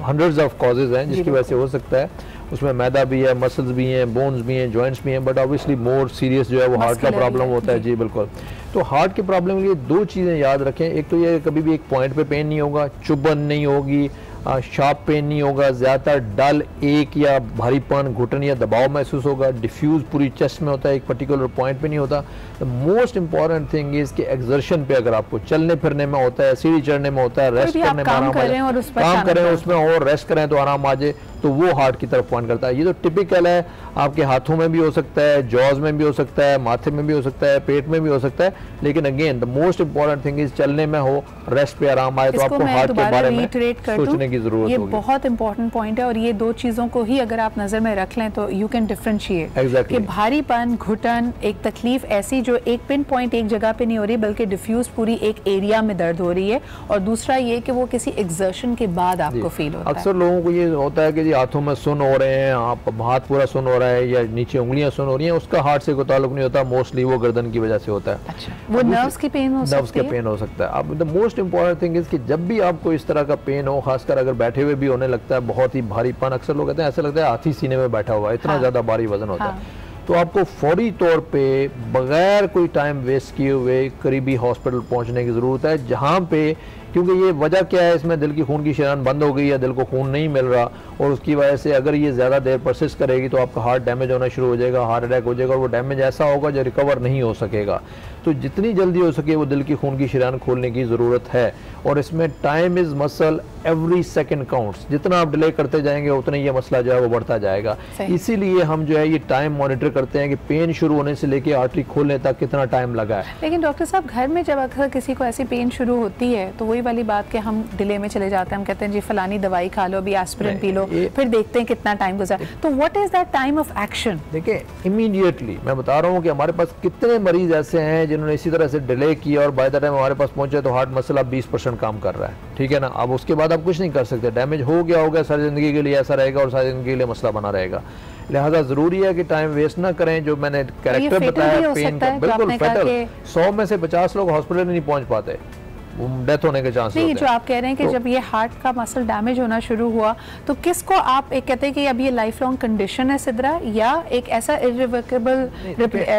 हंड्रेड्स ऑफ कॉजेज हैं जिसकी वजह से हो सकता है। उसमें मैदा भी है, मसल्स भी हैं, बोन्स भी हैं, जॉइंट्स भी हैं, बट ऑब्वियसली मोर सीरियस जो है वो हार्ट का प्रॉब्लम होता है। जी बिल्कुल। तो हार्ट के प्रॉब्लम के लिए 2 चीज़ें याद रखें। एक तो ये कभी भी एक पॉइंट पे पेन नहीं होगा, चुभन नहीं होगी, शार्प पेन नहीं होगा, ज़्यादातर डल एक या भारीपन, घुटन या दबाव महसूस होगा, डिफ्यूज़ पूरी चेस्ट में होता है, एक पर्टिकुलर पॉइंट पे नहीं होता। The most important thing is कि एक्सर्शन पे अगर आपको चलने फिरने में होता है, सीढ़ी चढ़ने में होता है, रेस्ट करने में आराम आ जाए, काम करें उसमें और रेस्ट करें तो आराम आ जाए, तो वो हार्ट की तरफ पॉइंट करता है। ये तो टिपिकल है, आपके हाथों में भी हो सकता है, जॉज में भी हो सकता है, माथे में भी हो सकता है, पेट में भी हो सकता है, लेकिन again the most important thing is चलने में हो, रेस्ट पे आराम आए, तो आपको हार्ट के बारे में सोचने की जरूरत ये होगी। बहुत इंपॉर्टेंट पॉइंट है, और ये 2 चीज़ों को ही अगर आप नज़र में रख लें तो यू कैन डिफरेंशिएट कि भारीपन, घुटन, एक तकलीफ ऐसी जो एक पिन पॉइंट एक जगह पे नहीं हो रही बल्कि डिफ्यूज पूरी एक एरिया में दर्द हो रही है, और दूसरा ये कि वो किसी एक्सर्शन के बाद आपको फील होता है। अक्सर लोगों को ये होता है कि जी हाथों में सुन हो रहे हैं, आप हाथ पूरा सुन हो रहा है या नीचे उंगलियां सुन हो रही हैं, उसका हार्ट से कोई ताल्लुक नहीं होता, मोस्टली वो गर्दन की वजह से होता है। अच्छा, वो नर्व्स की पेन हो सकती है, नर्व्स के पेन हो सकता है। अब the most important thing is कि जब भी आपको इस तरह का पेन हो, खासकर अगर बैठे हुए भी होने लगता है, बहुत ही भारीपन, अक्सर लोग कहते हैं ऐसा लगता है हाथी सीने में बैठा हुआ है, इतना ज्यादा भारी वजन होता है, तो आपको फौरी तौर पे बगैर कोई टाइम वेस्ट किए हुए करीबी हॉस्पिटल पहुंचने की ज़रूरत है, जहां पे क्योंकि ये वजह क्या है, इसमें दिल की खून की शरीयान बंद हो गई या दिल को खून नहीं मिल रहा, और उसकी वजह से अगर ये ज़्यादा देर परसिस्ट करेगी तो आपका हार्ट डैमेज होना शुरू हो जाएगा, हार्ट अटैक हो जाएगा, और वो डैमेज ऐसा होगा जो रिकवर नहीं हो सकेगा। तो जितनी जल्दी हो सके वो दिल की खून की शरीयान खोलने की ज़रूरत है, और इसमें time is muscle, every second counts. जितना आप डिले करते जाएंगे उतना ये मसला जो है वो बढ़ता जाएगा। इसीलिए हम जो है ये टाइम मॉनिटर करते हैं कि पेन शुरू होने से लेके आर्टरी खोलने तक कितना टाइम लगा है। लेकिन डॉक्टर साहब, घर में जब अक्सर किसी को ऐसी पेन शुरू होती है तो वही वाली बात कि हम डिले में चले जाते हैं, हम कहते हैं जी फलानी दवाई खा लो, अभी एस्पिरिन पी लो, फिर देखते हैं कितना टाइम गुजरा। तो what is that time of action? देखिए, इमीडिएटली मैं बता रहा हूँ कि हमारे पास कितने मरीज ऐसे हैं जिन्होंने इसी तरह से डिले किया और बाय द टाइम हमारे पास पहुंचे तो हार्ट मसल अब 20% काम कर रहा है, ठीक है ना। अब उसके बाद आप कुछ नहीं कर सकते, डैमेज हो गया, सारी ज़िंदगी के लिए ऐसा रहेगा और सारी ज़िंदगी के लिए मसला बना रहेगा। लिहाजा ज़रूरी है कि टाइम वेस्ट ना करें। जो मैंने कैरेक्टर बताया पेन का, बिल्कुल फैटल, 100 में से 50 लोग हॉस्पिटल नहीं पहुंच पाते, डेथ होने के चांस नहीं। जो आप कह रहे हैं कि तो, जब ये हार्ट का मसल डैमेज होना शुरू हुआ तो किसको आप एक कहते हैं कि अब ये लाइफ लॉन्ग कंडीशन है सिद्रा, या एक ऐसा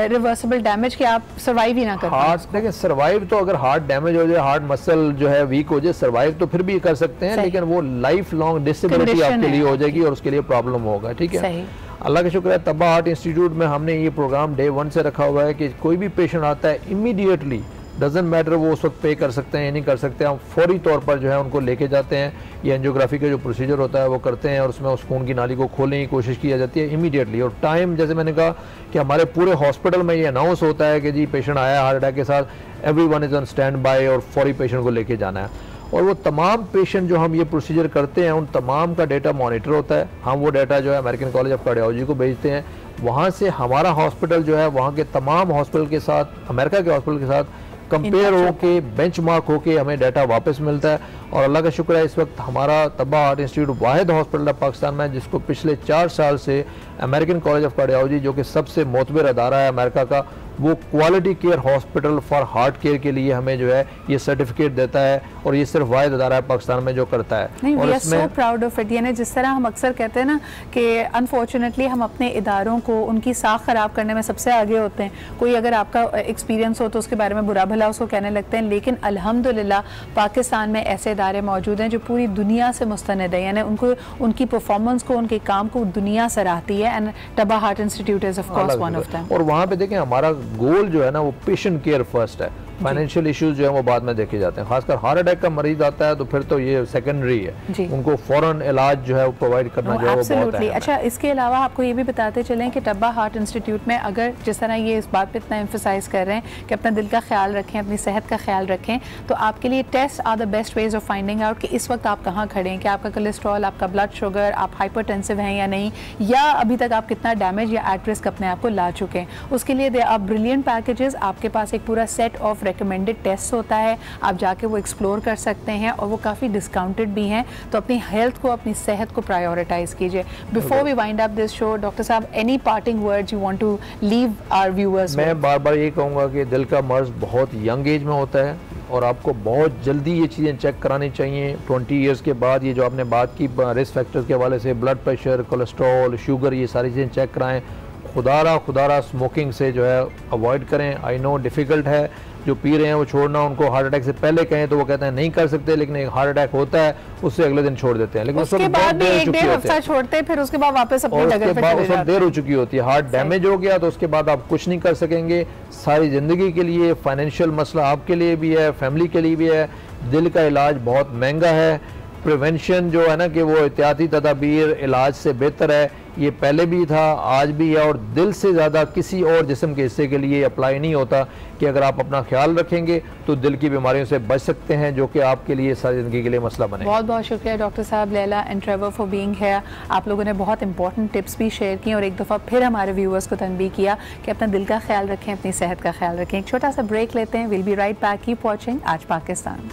रिवर्सिबल डैमेज कि आप सर्वाइव ही ना कर? हार्ट देखिए, सर्वाइव तो अगर हार्ट डैमेज हो जाए, हार्ट मसल जो है वीक हो जाए, सर्वाइव तो फिर भी कर सकते हैं, लेकिन वो लाइफ लॉन्ग डिसेबिलिटी आपके लिए हो जाएगी और उसके लिए प्रॉब्लम होगा, ठीक है। अल्लाह का शुक्र है, तब्बा हार्ट इंस्टीट्यूट में हमने ये प्रोग्राम डे 1 से रखा हुआ है कि कोई भी पेशेंट आता है इमीडिएटली, डजेंट मैटर वो उस वक्त पे कर सकते हैं या नहीं कर सकते, हम फौरी तौर पर जो है उनको लेके जाते हैं। ये एंजियोग्राफी का जो प्रोसीजर होता है वो करते हैं और उसमें उस खून की नाली को खोलने की कोशिश की जाती है इमीडिएटली। और टाइम, जैसे मैंने कहा कि हमारे पूरे हॉस्पिटल में ये अनाउंस होता है कि जी पेशेंट आया हार्ट अटैक के साथ, everyone is on stand by, और फौरी पेशेंट को लेके जाना है। और वो तमाम पेशेंट जो हम ये प्रोसीजर करते हैं उन तमाम का डेटा मॉनिटर होता है। हम वो डेटा जो है अमेरिकन कॉलेज ऑफ कार्डियोलॉजी को भेजते हैं, वहाँ से हमारा हॉस्पिटल जो है वहाँ के तमाम हॉस्पिटल के साथ, अमेरिका के हॉस्पिटल के साथ कंपेयर होके, बेंचमार्क होके हमें डाटा वापस मिलता है। और अल्लाह का शुक्र है, इस वक्त हमारा तब्बा हार्ट इंस्टीट्यूट वाहिद हॉस्पिटल है पाकिस्तान में जिसको पिछले 4 साल से अमेरिकन कॉलेज ऑफ कार्डियोलॉजी, जो कि सबसे मोतबर अदारा है अमेरिका का, वो quality care hospital for heart care के लिए हमें जो है ये सर्टिफिकेट देता है, और ये सिर्फ वाहिद अदारा है पाकिस्तान में जो करता है। नहीं, और इसमें प्राउड ऑफ इट। यानी जिस तरह हम अक्सर कहते हैं ना कि अनफॉर्चुनेटली हम अपने इदारों को, उनकी साख खराब करने में सबसे आगे होते हैं। कोई अगर आपका एक्सपीरियंस हो तो उसके बारे में बुरा भला उसको कहने लगते हैं, लेकिन अल्हम्दुलिल्लाह पाकिस्तान में ऐसे इदारे मौजूद हैं जो पूरी दुनिया से मुस्तनद है, यानी उनको, उनकी परफॉर्मेंस को, उनके काम को दुनिया सराहती है, and Tabba heart institute is of course one of them. और वहाँ पे देखें, हमारा गोल जो है ना वो पेशेंट केयर फर्स्ट है, फाइनेंशियल इश्यूज जो है वो बाद में देखे जाते हैं। खासकर हार्ट अटैक का मरीज आता है तो फिर तो ये सेकेंडरी है, उनको फौरन इलाज जो है वो प्रोवाइड करना जो है वो बहुत है। अच्छा, इसके अलावा आपको ये भी बताते चलें कि तब्बा हार्ट इंस्टीट्यूट में अगर जिस तरह ये इस बात पे इतना एम्फसाइज कर रहे हैं कि अपना दिल का ख्याल रखें, अपनी सेहत का ख्याल रखें, तो आपके लिए test are the best ways of finding out कि इस वक्त आप कहाँ खड़े हैं, कि आपका कोलेस्ट्रॉल, आपका ब्लड शुगर, आप हाइपरटेंसिव हैं या नहीं, या अभी तक आप कितना डैमेज या एट रिस्क अपने आप को ला चुके हैं। उसके लिए दे आर ब्रिलियंट पैकेजेस, आपके पास एक पूरा सेट ऑफ रिकमेंडेड टेस्ट होता है, आप जाके वो एक्सप्लोर कर सकते हैं, और वो काफ़ी डिस्काउंटेड भी हैं। तो अपनी हेल्थ को, अपनी सेहत को प्रायोरिटाइज कीजिए। Before we wind up this show, doctor साहब, any parting words you want to leave our viewers? मैं बार बार ये कहूँगा कि दिल का मर्ज बहुत यंग एज में होता है और आपको बहुत जल्दी ये चीज़ें चेक करानी चाहिए। 20 ईयर्स के बाद ये जो आपने बात की रिस्क फैक्टर्स के हवाले से, ब्लड प्रेशर, कोलेस्ट्रॉल, शुगर, ये सारी चीज़ें चेक कराएं। खुदारा स्मोकिंग से जो है अवॉइड करें। आई नो डिफ़िकल्ट है, जो पी रहे हैं वो छोड़ना, उनको हार्ट अटैक से पहले कहें तो वो कहते हैं नहीं कर सकते, लेकिन एक हार्ट अटैक होता है उससे अगले दिन छोड़ देते हैं, लेकिन उसके बाद भी एक डेढ़ हफ्ता छोड़ते हैं, फिर उसके बाद वापस अपनी जगह पे चले जाते हैं। देर हो चुकी होती है, हार्ट डैमेज हो गया तो उसके बाद आप कुछ नहीं कर सकेंगे सारी जिंदगी के लिए। फाइनेंशियल मसला आपके लिए भी है, फैमिली के लिए भी है। दिल का इलाज बहुत महंगा है। प्रिवेंशन जो है ना कि वो एहतियाती तदाबीर इलाज से बेहतर है, ये पहले भी था, आज भी है, और दिल से ज़्यादा किसी और जिस्म के हिस्से के लिए अप्लाई नहीं होता कि अगर आप अपना ख्याल रखेंगे तो दिल की बीमारियों से बच सकते हैं, जो कि आपके लिए सारी ज़िंदगी के लिए मसला बने। बहुत बहुत शुक्रिया डॉक्टर साहब, Laila and Trevor for being here. आप लोगों ने बहुत इंपॉर्टेंट टिप्स भी शेयर की और एक दफ़ा फिर हमारे व्यूअर्स को तनबीह किया कि अपना दिल का ख्याल रखें, अपनी सेहत का ख्याल रखें। एक छोटा सा ब्रेक लेते हैं, will be right back, keep watching आज Pakistan.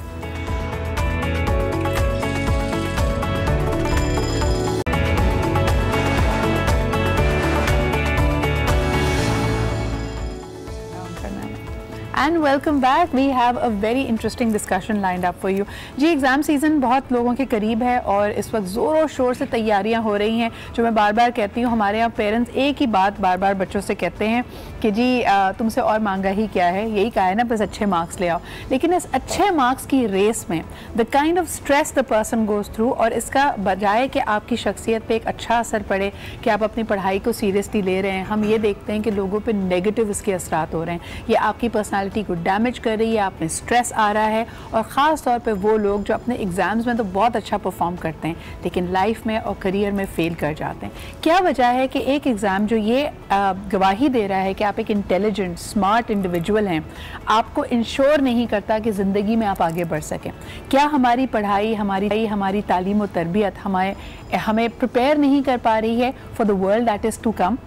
And welcome back. We have a very interesting discussion lined up for you. जी, एग्ज़ाम सीज़न बहुत लोगों के करीब है और इस वक्त ज़ोरों शोर से तैयारियां हो रही हैं। जो मैं बार बार कहती हूँ, हमारे यहाँ पेरेंट्स एक ही बात बार बार बच्चों से कहते हैं कि जी तुमसे और मांगा ही क्या है, यही कहा है ना, बस अच्छे मार्क्स ले आओ। लेकिन इस अच्छे मार्क्स की रेस में the kind of stress the person goes through, और इसका बजाय कि आपकी शख्सियत पे एक अच्छा असर पड़े, कि आप अपनी पढ़ाई को सीरियसली ले रहे हैं, हम ये देखते हैं कि लोगों पे नेगेटिव इसके असरात हो रहे हैं। ये आपकी पर्सनालिटी को डैमेज कर रही है, आप में स्ट्रेस आ रहा है, और ख़ास तौर पे वो लोग जो अपने एग्ज़ाम्स में तो बहुत अच्छा परफॉर्म करते हैं लेकिन लाइफ में और करियर में फ़ेल कर जाते हैं। क्या वजह है कि एक एग्ज़ाम जो ये गवाही दे रहा है कि आप एक इंटेलिजेंट स्मार्ट इंडिविजुअल हैं, आपको इंश्योर नहीं करता कि ज़िंदगी में आप आगे बढ़ सकें? क्या हमारी पढ़ाई, हमारी तालीम और तरबियत हमें प्रिपेयर नहीं कर पा रही है for the world that is to come,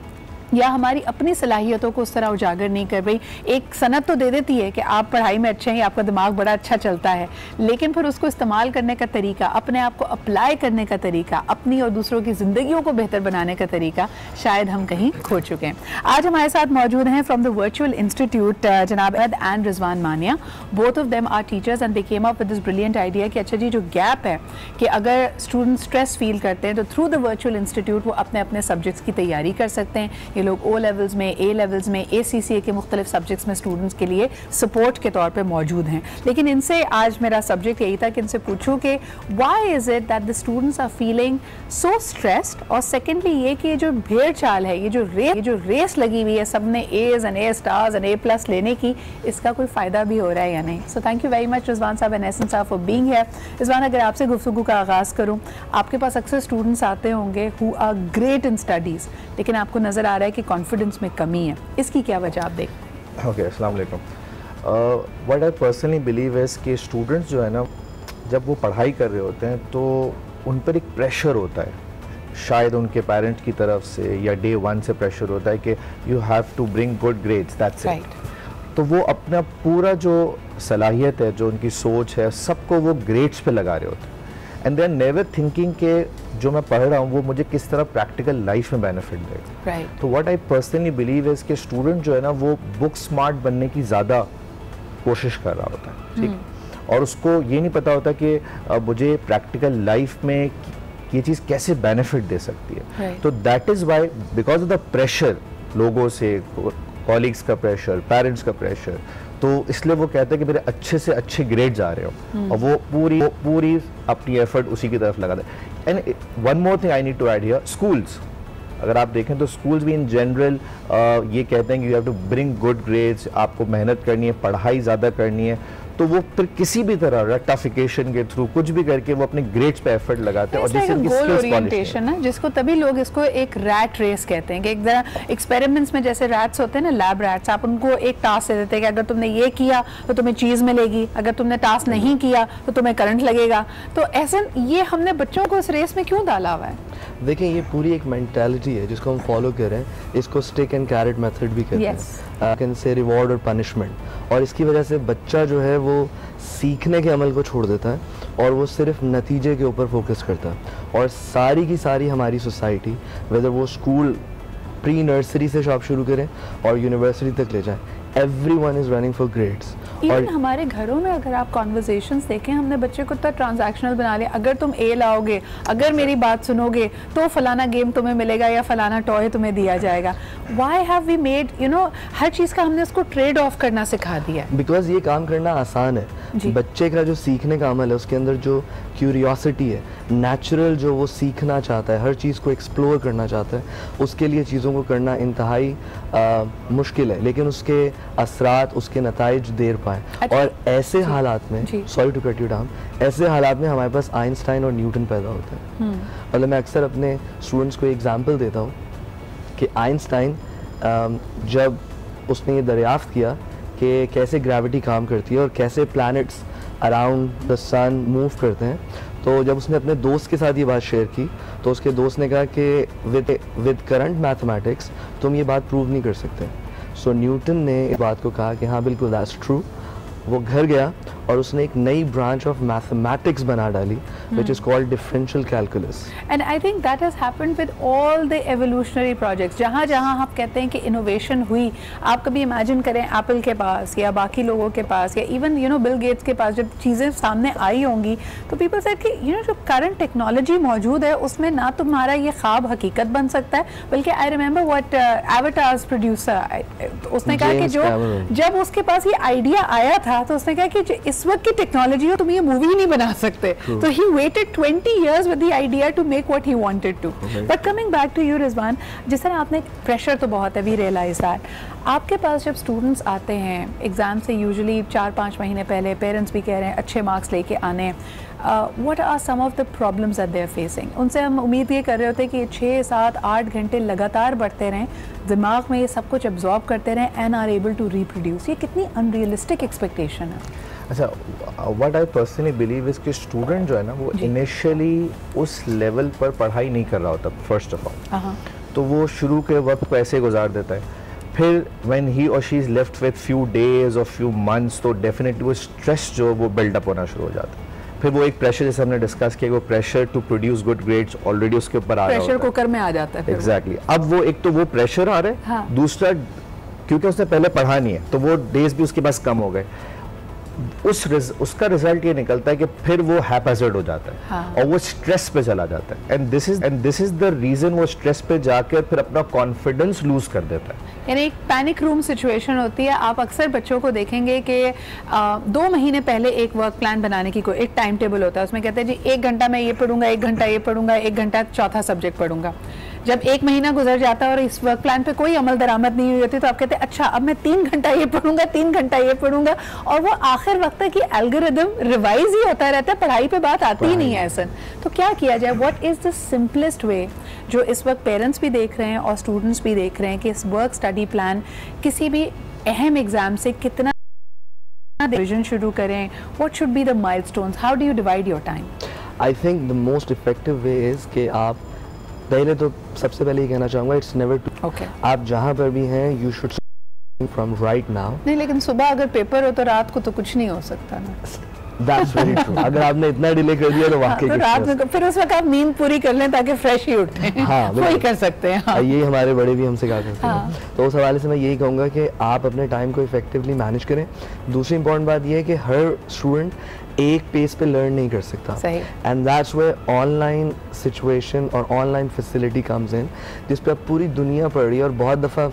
या हमारी अपनी सलाहियतों को उस तरह उजागर नहीं कर रही? एक सनद तो दे देती है कि आप पढ़ाई में अच्छे हैं, आपका दिमाग बड़ा अच्छा चलता है, लेकिन फिर उसको इस्तेमाल करने का तरीका, अपने आप को अप्लाई करने का तरीका, अपनी और दूसरों की ज़िंदगियों को बेहतर बनाने का तरीका शायद हम कहीं खो चुके हैं। आज हमारे साथ मौजूद हैं फ्रॉम द वर्चुअल इंस्टीट्यूट जनाब अहद and Rizwan Mania. Both of them are teachers and they came up with this brilliant idea कि अच्छा जी, जो गैप है कि अगर स्टूडेंट स्ट्रेस फील करते हैं तो थ्रू द वर्चुअल इंस्टीट्यूट वो अपने अपने सब्जेक्ट्स की तैयारी कर सकते हैं। ये लोग ओ लेवल्स में, ए लेवल्स में, ACCA के मुख्तलिफ सब्जेक्ट्स में स्टूडेंट्स के लिए सपोर्ट के तौर पे मौजूद हैं। लेकिन इनसे आज मेरा सब्जेक्ट यही था कि इनसे पूछूं कि why is it that the students are feeling so stressed, और सेकेंडली ये कि ये जो भेड़ चाल है, ये जो रेस लगी हुई है सब ने A's and A stars and A+ लेने की, इसका कोई फ़ायदा भी हो रहा है या नहीं? So thank you very much Rizwan साहब एंड एहसन साहब फॉर बीइंग हियर। रिजवान, अगर आपसे गुफ्तगू का आगाज़ करूँ, आपके पास अक्सर स्टूडेंट्स आते होंगे who are great in studies, लेकिन आपको नज़र आ रहा है कि कॉन्फिडेंस में कमी है, इसकी क्या वजह आप देखते हैं? ओके, अस्सलाम वालेकुम। What I personally believe is कि स्टूडेंट्स जो है ना, जब वो पढ़ाई कर रहे होते हैं तो उन पर एक प्रेशर होता है, शायद उनके पेरेंट्स की तरफ से या डे 1 से प्रेशर होता है कि you have to bring good grades, that's it. तो वो अपना पूरा जो सलाहियत है, जो उनकी सोच है, सबको वो ग्रेड्स पे लगा रहे होते हैं, and they are never thinking के जो मैं पढ़ रहा हूँ वो मुझे किस तरह प्रैक्टिकल लाइफ में बेनिफिट देगा। तो what I personally believe is कि स्टूडेंट जो है ना, वो बुक स्मार्ट बनने की ज़्यादा कोशिश कर रहा होता है, ठीक, और उसको ये नहीं पता होता कि मुझे प्रैक्टिकल लाइफ में ये चीज़ कैसे बेनिफिट दे सकती है। तो that is why, because of the pressure, लोगों से, कॉलीग्स का प्रेशर, पेरेंट्स का प्रेशर, तो इसलिए वो कहते हैं कि मेरे अच्छे से अच्छे ग्रेड्स आ रहे हो, और वो पूरी अपनी एफर्ट उसी की तरफ लगा दे। And one more thing I need to add here, schools, अगर आप देखें तो स्कूल्स भी इन जनरल ये कहते हैं कि you have to bring good grades, आपको मेहनत करनी है, पढ़ाई ज़्यादा करनी है, तो वो फिर किसी भी तरह रट्टाफिकेशन के थ्रू कुछ भी करके वो अपने ग्रेड्स पे एफर्ट लगाते हैं, और जिससे उनकी गोल ओरिएंटेशन है, जिसको तभी लोग इसको एक रैट रेस कहते हैं कि एक तरह एक्सपेरिमेंट्स में जैसे रैट्स होते हैं ना, लैब रैट्स, आप उनको एक टास्क दे देते हैं कि अगर तुमने ये किया तो तुम्हें चीज़ मिलेगी, अगर तुमने टास्क नहीं किया तो तुम्हें करंट लगेगा। तो ऐसे ये हमने बच्चों को इस रेस में क्यों डाला हुआ है? देखिए, ये पूरी एक मेंटालिटी है जिसको हम फॉलो कर रहे हैं, इसको स्टिक एंड कैरेट मेथड भी कहते हैं, कैन से रिवॉर्ड और पनिशमेंट, और इसकी वजह से बच्चा जो है वो सीखने के अमल को छोड़ देता है और वो सिर्फ नतीजे के ऊपर फोकस करता है। और सारी की सारी हमारी सोसाइटी, वेदर वो स्कूल प्री नर्सरी से शॉप शुरू करें और यूनिवर्सिटी तक ले जाएं, everyone is running for grades। Even हमारे घरों में अगर आप कॉन्वर्जेशंस देखें, हमने बच्चे को तो ट्रांजैक्शनल बना लिया, अगर तुम A लाओगे, अगर मेरी बात सुनोगे तो फलाना गेम तुम्हें मिलेगा या फलाना टॉय तुम्हें दिया जाएगा। Why have we made, you know, हर चीज़ का हमने उसको ट्रेड ऑफ करना सिखा दिया। बिकॉज ये काम करना आसान है, बच्चे का जो सीखने का अमल है, उसके अंदर जो क्यूरियोसिटी है, नेचुरल जो वो सीखना चाहता है, हर चीज़ को एक्सप्लोर करना चाहता है, उसके लिए चीज़ों को करना इंतहाई मुश्किल है, लेकिन उसके असरात, उसके नताइज देर पाएँ। और ऐसे हालात में, sorry to cut you down, ऐसे हालात में हमारे पास आइंस्टाइन और न्यूटन पैदा होता है। मतलब मैं अक्सर अपने स्टूडेंट्स को एग्जाम्पल देता हूँ कि आइंस्टाइन जब उसने ये दरियाफ्त किया कि कैसे ग्रेविटी काम करती है और कैसे planets around the sun move करते हैं, तो जब उसने अपने दोस्त के साथ ये बात शेयर की तो उसके दोस्त ने कहा कि विद करंट मैथमेटिक्स तुम ये बात प्रूव नहीं कर सकते। सो न्यूटन ने इस बात को कहा कि हाँ बिल्कुल दैट्स ट्रू। वो घर गया और उसने एक नई ब्रांच ऑफ मैथमेटिक्स बना डाली which is called differential calculus. And I think that has happened with all the evolutionary projects. जहाँ आप कहते हैं कि innovation हुई, आप कभी imagine करें एप्पल के पास या बाकी लोगों के पास या even बिल गेट्स के पास जब चीज़ें सामने आई होंगी तो people said कि जो current technology मौजूद है उसमें ना तुम्हारा ये ख्वाब हकीकत बन सकता है, बल्कि I remember what Avatar's producer उसने कहा कि जब उसके पास ये आइडिया आया था तो उसने कहा कि इस वक्त की टेक्नोलॉजी हो तुम ये मूवी ही नहीं बना सकते. तो he waited 20 years with the idea to make what he wanted to. But coming back to you Rizwan, जिस तरह आपने प्रेशर तो बहुत है, we realize that. आपके पास जब स्टूडेंट्स आते हैं एग्ज़ाम से यूजुअली 4-5 महीने पहले, पेरेंट्स भी कह रहे हैं अच्छे मार्क्स लेके आने, what are some of the problems that they are facing? उनसे हम उम्मीद ये कर रहे होते हैं कि 6-7-8 घंटे लगातार बढ़ते रहें, दिमाग में ये सब कुछ एब्जॉर्ब करते रहें and are able to reproduce. ये कितनी अनरियलिस्टिक एक्सपेक्टेशन है? अच्छा, what I personally believe is कि स्टूडेंट जो है ना वो इनिशियली उस लेवल पर पढ़ाई नहीं कर रहा होता फर्स्ट ऑफ ऑल, तो वो शुरू के वक्त को ऐसे गुजार देता है. फिर व्हेन ही और she is left with few days और फ्यू मंथ्स तो डेफिनेटली वो स्ट्रेस जो वो बिल्डअप होना शुरू हो जाता है. फिर वो एक प्रेशर, जैसे हमने डिस्कस किया, वो pressure to produce good grades already उसके ऊपर आ रहा है, प्रेशर कुकर में आ जाता है. एग्जैक्टली. अब वो एक तो वो प्रेशर आ रहा है, दूसरा क्योंकि उसने पहले पढ़ा नहीं है तो वो डेज भी उसके पास कम हो गए. उसका रिजल्ट ये निकलता है कि फिर वो हैपहैज़र्ड हो जाता है और वो स्ट्रेस पे चला जाता है. And this is the reason वो स्ट्रेस पे जाकर फिर अपना कॉन्फिडेंस लूज कर देता है. यानी एक पैनिक रूम सिचुएशन होती है. आप अक्सर बच्चों को देखेंगे कि 2 महीने पहले एक वर्क प्लान बनाने की कोई एक टाइम टेबल होता है, उसमें कहते हैं जी 1 घंटा मैं ये पढ़ूंगा, 1 घंटा ये पढ़ूंगा, 1 घंटा चौथा सब्जेक्ट पढ़ूंगा. जब 1 महीना गुजर जाता है और इस वर्क प्लान पे कोई अमल दरामद नहीं हुई होती तो आप कहते हैं अच्छा अब मैं 3 घंटा ये पढ़ूंगा, 3 घंटा ये पढ़ूंगा, और वो आखिर वक्त तक ये एल्गोरिदम रिवाइज ही होता रहता है, पढ़ाई पे बात आती ही नहीं है. ऐसा तो क्या किया जाए? What is the simplest way जो इस वक्त पेरेंट्स भी देख रहे हैं और स्टूडेंट्स भी देख रहे हैं कि इस वर्क स्टडी प्लान किसी भी अहम एग्जाम से कितना रिविजन शुरू करें? What should be the milestones? How do you divide your time? I think the most effective way is कि आप पहले तो सबसे पहले ये कहना चाहूँगा इट्स नेवर टू. आप जहाँ पर भी हैं you should from right now. नहीं, लेकिन सुबह अगर पेपर हो तो रात को तो कुछ नहीं हो सकता ना. That's very true. अगर आपने इतना डिले कर दिया तो वाकई तो रात में फिर उस वक्त आप नींद पूरी कर लें ताकि फ्रेश ही उठें. हाँ, वही कर सकते हैं. हाँ. ये हमारे बड़े भी हमसे कहा करते हैं. तो उस हवाले से मैं यही कहूँगा कि आप अपने टाइम को इफेक्टिवली मैनेज करें. दूसरी इंपॉर्टेंट बात यह है कि हर स्टूडेंट एक पेस पे लर्न नहीं कर सकता. And that's where online situation और ऑनलाइन फैसिलिटी कम्स इन, जिस पे आप पूरी दुनिया पढ़ रही है. और बहुत दफ़ा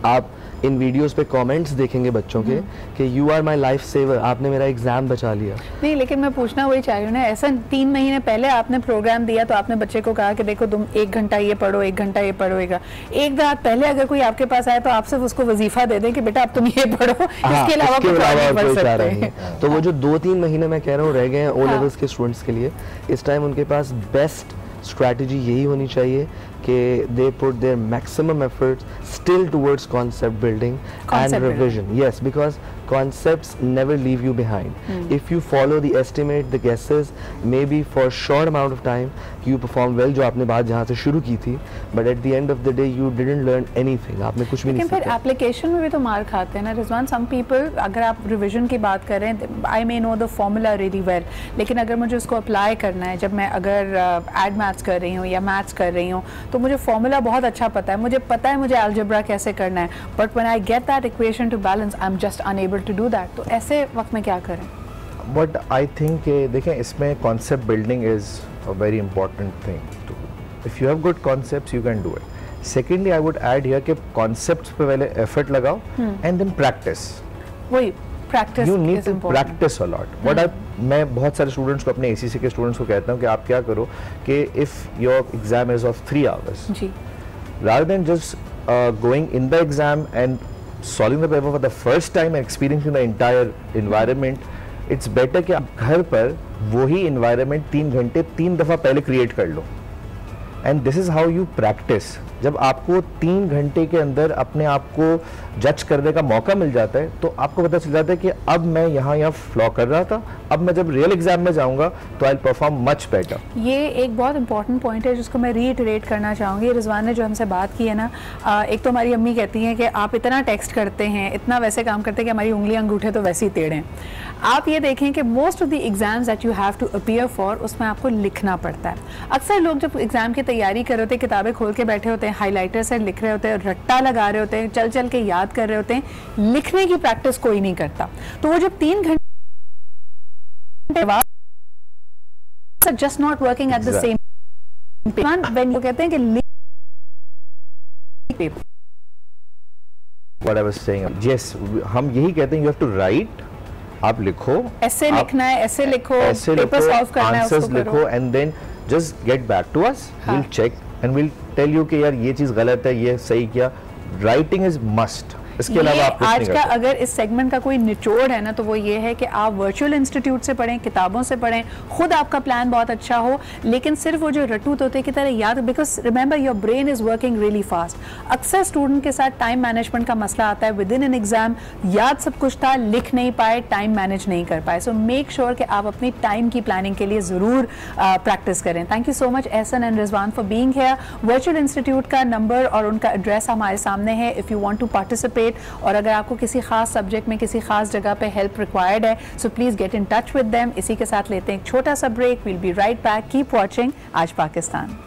आप इन वीडियोस पे कमेंट्स देखेंगे बच्चों के कि you are my life saver, आपने मेरा एग्जाम बचा लिया. नहीं, लेकिन मैं पूछना वही चाह रही हूँ ना, ऐसा 3 महीने पहले आपने प्रोग्राम दिया तो आपने बच्चे को कहा कि देखो तुम 1 घंटा ये पढ़ो, 1 घंटा ये पढ़ोएगा. एक रात पहले अगर कोई आपके पास आए तो आप सिर्फ उसको वजीफा दे दें कि बेटा अब तुम ये पढ़ो, इसके अलावा कोई पढ़ सकते हैं. तो वो जो 2-3 महीने मैं कह रहा हूँ रह गए हैं ओ लेवल्स के स्टूडेंट्स के लिए, इस टाइम उनके पास बेस्ट स्ट्रैटेजी यही होनी चाहिए कि they put their maximum efforts still towards concept building and revision. Yes, because concepts never leave you behind. If you follow the estimate, the guesses, maybe for a short amount of time you perform well, जो आपने बात जहाँ से शुरू की थी, but at the end of the day you didn't learn anything. आपने कुछ भी नहीं सीखा. लेकिन फिर एप्लीकेशन में भी तो मार खाते हैं ना रिजवान. सम पीपल, अगर आप रिविजन की बात करें, I may know the formula really well, लेकिन अगर मुझे उसको अप्लाई करना है, जब मैं अगर एड मैथ्स कर रही हूँ या मैथ्स कर रही हूँ तो मुझे फॉर्मूला बहुत अच्छा पता है, मुझे पता है मुझे अलजेब्रा कैसे करना है, but when I get that equation to balance I am just unable to do that. तो ऐसे वक्त में क्या करें? बट आई थिंक देखें इसमें concept building is a very important thing. If you have good concepts you can do it. Secondly I would add here कि concepts पे पहले एफर्ट लगाओ एंड देन प्रैक्टिस. वही practice, you need to practice a lot. मैं बहुत सारे students को, अपने ACC के स्टूडेंट्स को कहता हूँ कि आप क्या करो कि if your exam is of 3 hours, rather than just going in the exam and solving the paper for the first time and experiencing the entire environment, it's better कि आप घर पर वही environment 3 घंटे 3 दफ़ा पहले create कर लो and this is how you practise. जब आपको 3 घंटे के अंदर अपने आप को जज करने का मौका मिल जाता है तो आपको पता चल जाता है कि अब मैं यहाँ फ्लॉ कर रहा था, अब मैं जब रियल एग्जाम में जाऊँगा तो I will perform much better. ये एक बहुत इंपॉर्टेंट पॉइंट है जिसको मैं रीइटरेट करना चाहूँगी। रिजवान ने जो हमसे बात की है ना, एक तो हमारी अम्मी कहती हैं कि आप इतना टेक्स्ट करते हैं, इतना वैसे काम करते हैं कि हमारी उंगलियां अंगूठे तो वैसे ही टेढ़े हैं। आप ये देखें कि most of the exams that you have to appear for, उसमें आपको लिखना पड़ता है। अक्सर लोग जब एग्जाम की तैयारी कर रहे होते हैं, किताबें खोल के बैठे होते हैं, हाईलाइटर से लिख रहे होते हैं, रट्टा लगा रहे होते हैं, चल चल के याद कर रहे होते हैं, लिखने की प्रैक्टिस कोई नहीं करता। तो वो जब 3 घंटे बाद just not working at the same when you कहते हैं कि What I was saying, yes, हम यही कहते हैं, you have to write, आप लिखो, ऐसे लिखना है, ऐसे लिखो, पेपर सॉल्व करना है, आंसर्स लिखो, and then just get back to us, we'll check and we'll tell you कि यार ये चीज गलत है, ये सही किया। Writing is must. इसके अलावा आप कुछ नहीं कर सकते। आज का अगर इस सेगमेंट का कोई निचोड़ है ना, तो वो ये है कि आप वर्चुअल इंस्टीट्यूट से पढ़ें, किताबों से पढ़ें, खुद आपका प्लान बहुत अच्छा हो, लेकिन सिर्फ वो जो रटू तोते की तरह याद, because remember your brain is working really fast. अक्सर स्टूडेंट के साथ टाइम मैनेजमेंट का मसला आता है। विद इन एन एग्जाम याद सब कुछ था, लिख नहीं पाए, टाइम मैनेज नहीं कर पाए। सो मेक श्योर कि आप अपनी टाइम की प्लानिंग के लिए ज़रूर प्रैक्टिस करें। Thank you so much Ehsan and Rizwan for being here. Virtual institute का नंबर और उनका एड्रेस हमारे सामने है if you want to participate, और अगर आपको किसी खास सब्जेक्ट में किसी खास जगह पे हेल्प रिक्वायर्ड है, so please get in touch with them. इसी के साथ लेते हैं एक छोटा सा break. Will be right back. Keep watching आज पाकिस्तान।